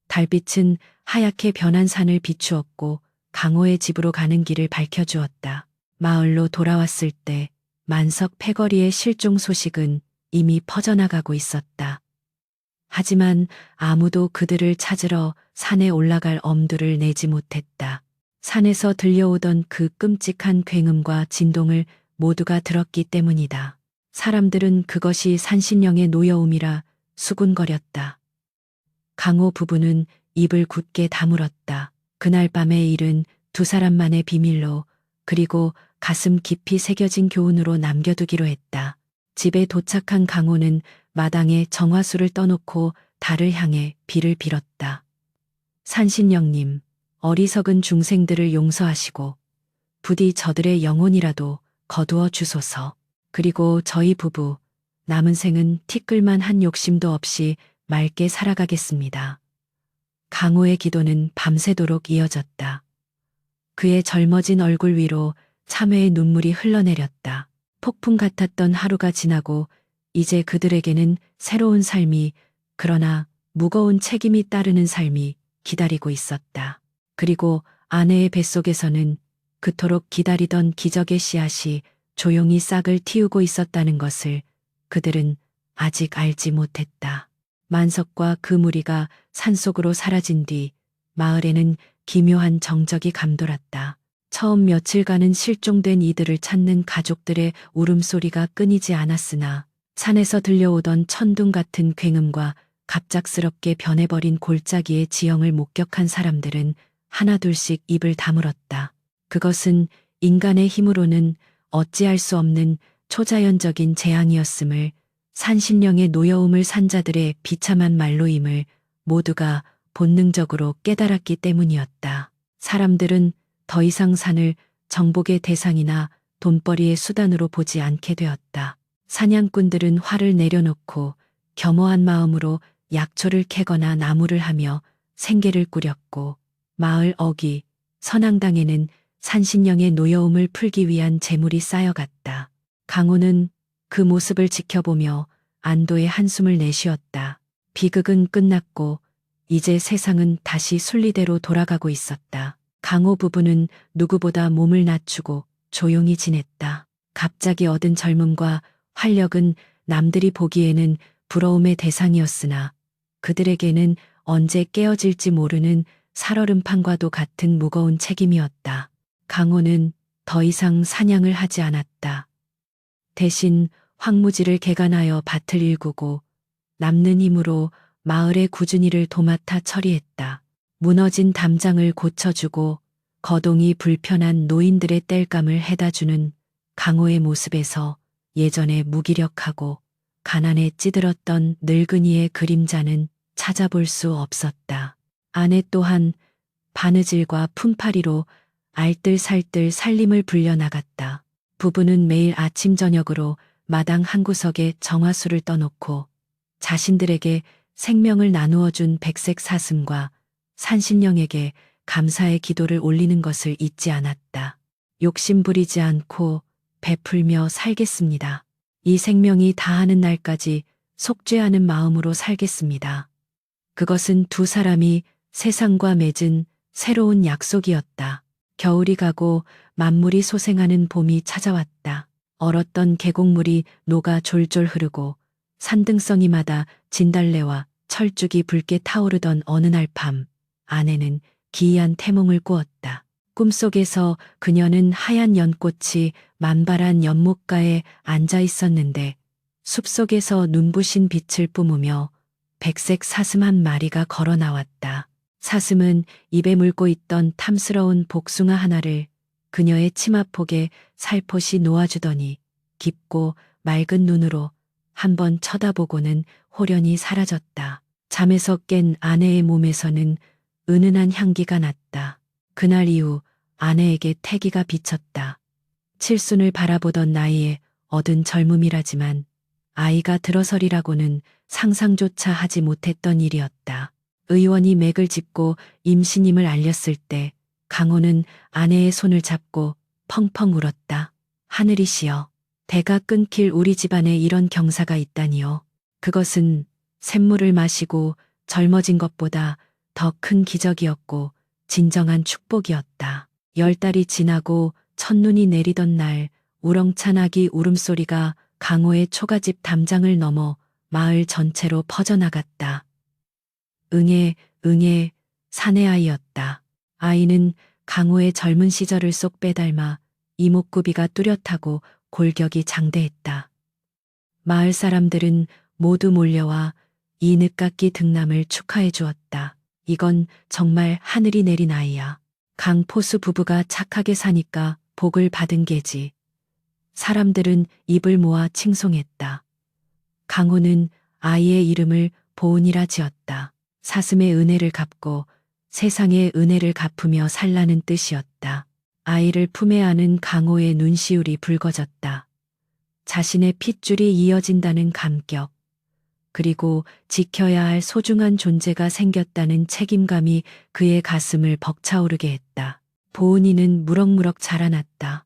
달빛은 하얗게 변한 산을 비추었고 강호의 집으로 가는 길을 밝혀주었다. 마을로 돌아왔을 때 만석 패거리의 실종 소식은 이미 퍼져나가고 있었다. 하지만 아무도 그들을 찾으러 산에 올라갈 엄두를 내지 못했다. 산에서 들려오던 그 끔찍한 굉음과 진동을 모두가 들었기 때문이다. 사람들은 그것이 산신령의 노여움이라 수군거렸다. 강호 부부는 입을 굳게 다물었다. 그날 밤의 일은 두 사람만의 비밀로 그리고 가슴 깊이 새겨진 교훈으로 남겨두기로 했다. 집에 도착한 강호는 마당에 정화수를 떠놓고 달을 향해 비를 빌었다. 산신령님, 어리석은 중생들을 용서하시고 부디 저들의 영혼이라도 거두어 주소서. 그리고 저희 부부, 남은 생은 티끌만 한 욕심도 없이 맑게 살아가겠습니다. 강호의 기도는 밤새도록 이어졌다. 그의 젊어진 얼굴 위로 참회의 눈물이 흘러내렸다. 폭풍 같았던 하루가 지나고 이제 그들에게는 새로운 삶이, 그러나 무거운 책임이 따르는 삶이 기다리고 있었다. 그리고 아내의 뱃속에서는 그토록 기다리던 기적의 씨앗이 조용히 싹을 틔우고 있었다는 것을 그들은 아직 알지 못했다. 만석과 그 무리가 산속으로 사라진 뒤 마을에는 기묘한 정적이 감돌았다. 처음 며칠간은 실종된 이들을 찾는 가족들의 울음소리가 끊이지 않았으나 산에서 들려오던 천둥 같은 굉음과 갑작스럽게 변해버린 골짜기의 지형을 목격한 사람들은 하나둘씩 입을 다물었다. 그것은 인간의 힘으로는 어찌할 수 없는 초자연적인 재앙이었음을, 산신령의 노여움을 산 자들의 비참한 말로임을 모두가 본능적으로 깨달았기 때문이었다. 사람들은 더 이상 산을 정복의 대상이나 돈벌이의 수단으로 보지 않게 되었다. 사냥꾼들은 활을 내려놓고 겸허한 마음으로 약초를 캐거나 나무를 하며 생계를 꾸렸고, 마을 어귀, 선앙당에는 산신령의 노여움을 풀기 위한 재물이 쌓여갔다. 강호는 그 모습을 지켜보며 안도의 한숨을 내쉬었다. 비극은 끝났고 이제 세상은 다시 순리대로 돌아가고 있었다. 강호 부부는 누구보다 몸을 낮추고 조용히 지냈다. 갑자기 얻은 젊음과 활력은 남들이 보기에는 부러움의 대상이었으나 그들에게는 언제 깨어질지 모르는 살얼음판과도 같은 무거운 책임이었다. 강호는 더 이상 사냥을 하지 않았다. 대신 황무지를 개간하여 밭을 일구고 남는 힘으로 마을의 꾸준히를 도맡아 처리했다. 무너진 담장을 고쳐주고 거동이 불편한 노인들의 땔감을 해다주는 강호의 모습에서 예전의 무기력하고 가난에 찌들었던 늙은이의 그림자는 찾아볼 수 없었다. 아내 또한 바느질과 품팔이로 알뜰살뜰 살림을 불려나갔다. 부부는 매일 아침 저녁으로 마당 한 구석에 정화수를 떠놓고 자신들에게 생명을 나누어준 백색 사슴과 산신령에게 감사의 기도를 올리는 것을 잊지 않았다. 욕심 부리지 않고 베풀며 살겠습니다. 이 생명이 다하는 날까지 속죄하는 마음으로 살겠습니다. 그것은 두 사람이 세상과 맺은 새로운 약속이었다. 겨울이 가고 만물이 소생하는 봄이 찾아왔다. 얼었던 계곡물이 녹아 졸졸 흐르고 산등성이마다 진달래와 철쭉이 붉게 타오르던 어느 날 밤, 아내는 기이한 태몽을 꾸었다. 꿈속에서 그녀는 하얀 연꽃이 만발한 연못가에 앉아 있었는데 숲속에서 눈부신 빛을 뿜으며 백색 사슴 한 마리가 걸어 나왔다. 사슴은 입에 물고 있던 탐스러운 복숭아 하나를 그녀의 치마폭에 살포시 놓아주더니 깊고 맑은 눈으로 한번 쳐다보고는 호련히 사라졌다. 잠에서 깬 아내의 몸에서는 은은한 향기가 났다. 그날 이후 아내에게 태기가 비쳤다. 칠순을 바라보던 나이에 얻은 젊음이라지만 아이가 들어서리라고는 상상조차 하지 못했던 일이었다. 의원이 맥을 짚고 임신임을 알렸을 때 강호는 아내의 손을 잡고 펑펑 울었다. 하늘이시여, 대가 끊길 우리 집안에 이런 경사가 있다니요. 그것은 샘물을 마시고 젊어진 것보다 더 큰 기적이었고 진정한 축복이었다. 10달이 지나고 첫눈이 내리던 날 우렁찬 아기 울음소리가 강호의 초가집 담장을 넘어 마을 전체로 퍼져나갔다. 응애, 응애, 사내아이였다. 아이는 강호의 젊은 시절을 쏙 빼닮아 이목구비가 뚜렷하고 골격이 장대했다. 마을 사람들은 모두 몰려와 이 늦깎이 등남을 축하해 주었다. 이건 정말 하늘이 내린 아이야. 강포수 부부가 착하게 사니까 복을 받은 게지. 사람들은 입을 모아 칭송했다. 강호는 아이의 이름을 보은이라 지었다. 사슴의 은혜를 갚고 세상의 은혜를 갚으며 살라는 뜻이었다. 아이를 품에 안은 강호의 눈시울이 붉어졌다. 자신의 핏줄이 이어진다는 감격, 그리고 지켜야 할 소중한 존재가 생겼다는 책임감이 그의 가슴을 벅차오르게 했다. 보은이는 무럭무럭 자라났다.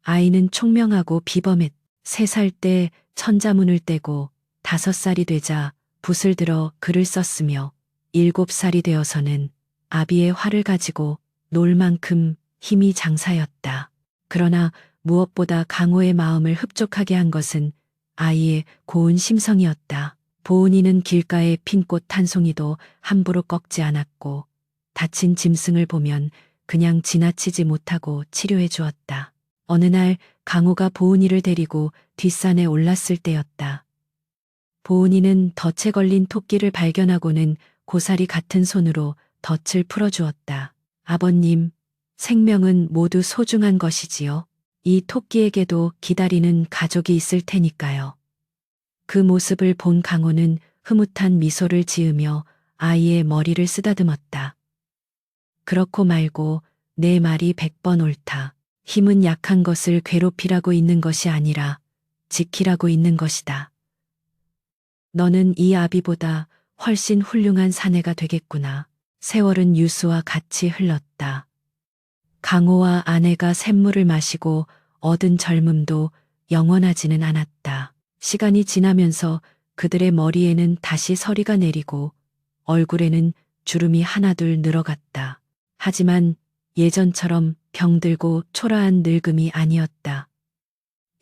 아이는 총명하고 비범했다. 3살 때 천자문을 떼고 5살이 되자 붓을 들어 글을 썼으며 7살이 되어서는 아비의 활을 가지고 놀 만큼 힘이 장사였다. 그러나 무엇보다 강호의 마음을 흡족하게 한 것은 아이의 고운 심성이었다. 보은이는 길가에 핀 꽃 한 송이도 함부로 꺾지 않았고 다친 짐승을 보면 그냥 지나치지 못하고 치료해 주었다. 어느 날 강호가 보은이를 데리고 뒷산에 올랐을 때였다. 보은이는 덫에 걸린 토끼를 발견하고는 고사리 같은 손으로 덫을 풀어주었다. 아버님, 생명은 모두 소중한 것이지요. 이 토끼에게도 기다리는 가족이 있을 테니까요. 그 모습을 본 강호는 흐뭇한 미소를 지으며 아이의 머리를 쓰다듬었다. 그렇고 말고 내 말이 100번 옳다. 힘은 약한 것을 괴롭히라고 있는 것이 아니라 지키라고 있는 것이다. 너는 이 아비보다 훨씬 훌륭한 사내가 되겠구나. 세월은 유수와 같이 흘렀다. 강호와 아내가 샘물을 마시고 얻은 젊음도 영원하지는 않았다. 시간이 지나면서 그들의 머리에는 다시 서리가 내리고 얼굴에는 주름이 하나둘 늘어갔다. 하지만 예전처럼 병들고 초라한 늙음이 아니었다.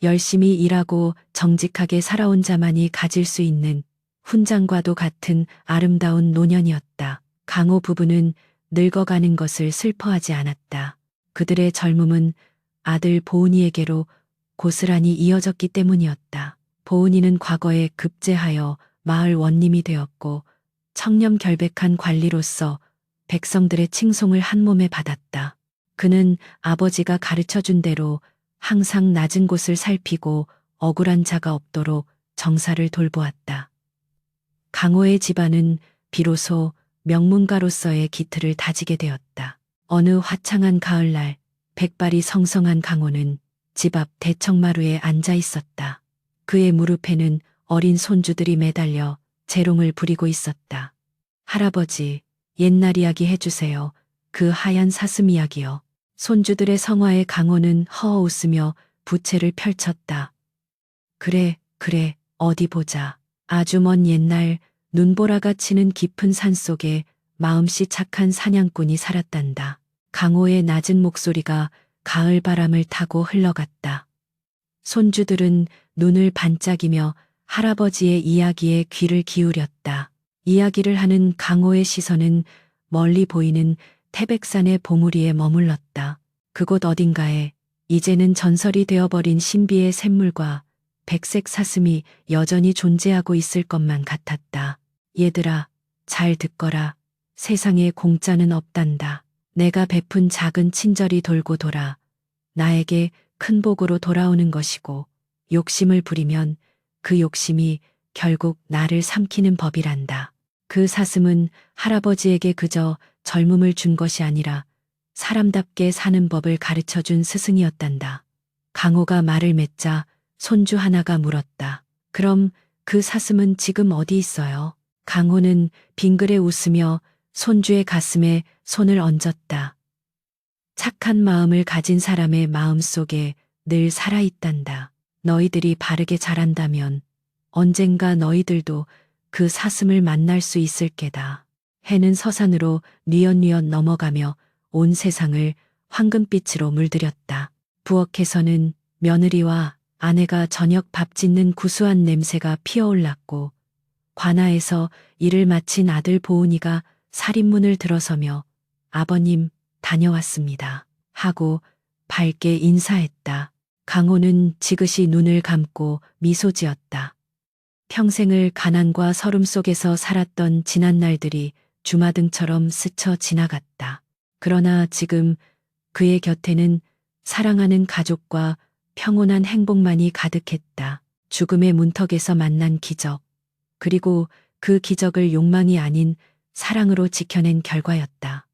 열심히 일하고 정직하게 살아온 자만이 가질 수 있는 훈장과도 같은 아름다운 노년이었다. 강호 부부는 늙어가는 것을 슬퍼하지 않았다. 그들의 젊음은 아들 보은이에게로 고스란히 이어졌기 때문이었다. 보은이는 과거에 급제하여 마을 원님이 되었고 청렴결백한 관리로서 백성들의 칭송을 한 몸에 받았다. 그는 아버지가 가르쳐준 대로 항상 낮은 곳을 살피고 억울한 자가 없도록 정사를 돌보았다. 강호의 집안은 비로소 명문가로서의 기틀을 다지게 되었다. 어느 화창한 가을날 백발이 성성한 강호는 집 앞 대청마루에 앉아 있었다. 그의 무릎에는 어린 손주들이 매달려 재롱을 부리고 있었다. 할아버지, 옛날 이야기 해주세요. 그 하얀 사슴 이야기요. 손주들의 성화에 강호는 허어 웃으며 부채를 펼쳤다. 그래, 그래, 어디 보자. 아주 먼 옛날 눈보라가 치는 깊은 산속에 마음씨 착한 사냥꾼이 살았단다. 강호의 낮은 목소리가 가을 바람을 타고 흘러갔다. 손주들은 눈을 반짝이며 할아버지의 이야기에 귀를 기울였다. 이야기를 하는 강호의 시선은 멀리 보이는 태백산의 봉우리에 머물렀다. 그곳 어딘가에 이제는 전설이 되어버린 신비의 샘물과 백색 사슴이 여전히 존재하고 있을 것만 같았다. 얘들아, 잘 듣거라. 세상에 공짜는 없단다. 내가 베푼 작은 친절이 돌고 돌아 나에게 큰 복으로 돌아오는 것이고, 욕심을 부리면 그 욕심이 결국 나를 삼키는 법이란다. 그 사슴은 할아버지에게 그저 젊음을 준 것이 아니라 사람답게 사는 법을 가르쳐 준 스승이었단다. 강호가 말을 맺자 손주 하나가 물었다. 그럼 그 사슴은 지금 어디 있어요? 강호는 빙그레 웃으며 손주의 가슴에 손을 얹었다. 착한 마음을 가진 사람의 마음 속에 늘 살아있단다. 너희들이 바르게 자란다면 언젠가 너희들도 그 사슴을 만날 수 있을 게다. 해는 서산으로 뉘엿뉘엿 넘어가며 온 세상을 황금빛으로 물들였다. 부엌에서는 며느리와 아내가 저녁 밥 짓는 구수한 냄새가 피어올랐고, 관아에서 일을 마친 아들 보은이가 살인문을 들어서며 아버님 다녀왔습니다 하고 밝게 인사했다. 강호는 지그시 눈을 감고 미소 지었다. 평생을 가난과 서름 속에서 살았던 지난 날들이 주마등처럼 스쳐 지나갔다. 그러나 지금 그의 곁에는 사랑하는 가족과 평온한 행복만이 가득했다. 죽음의 문턱에서 만난 기적, 그리고 그 기적을 욕망이 아닌 사랑으로 지켜낸 결과였다.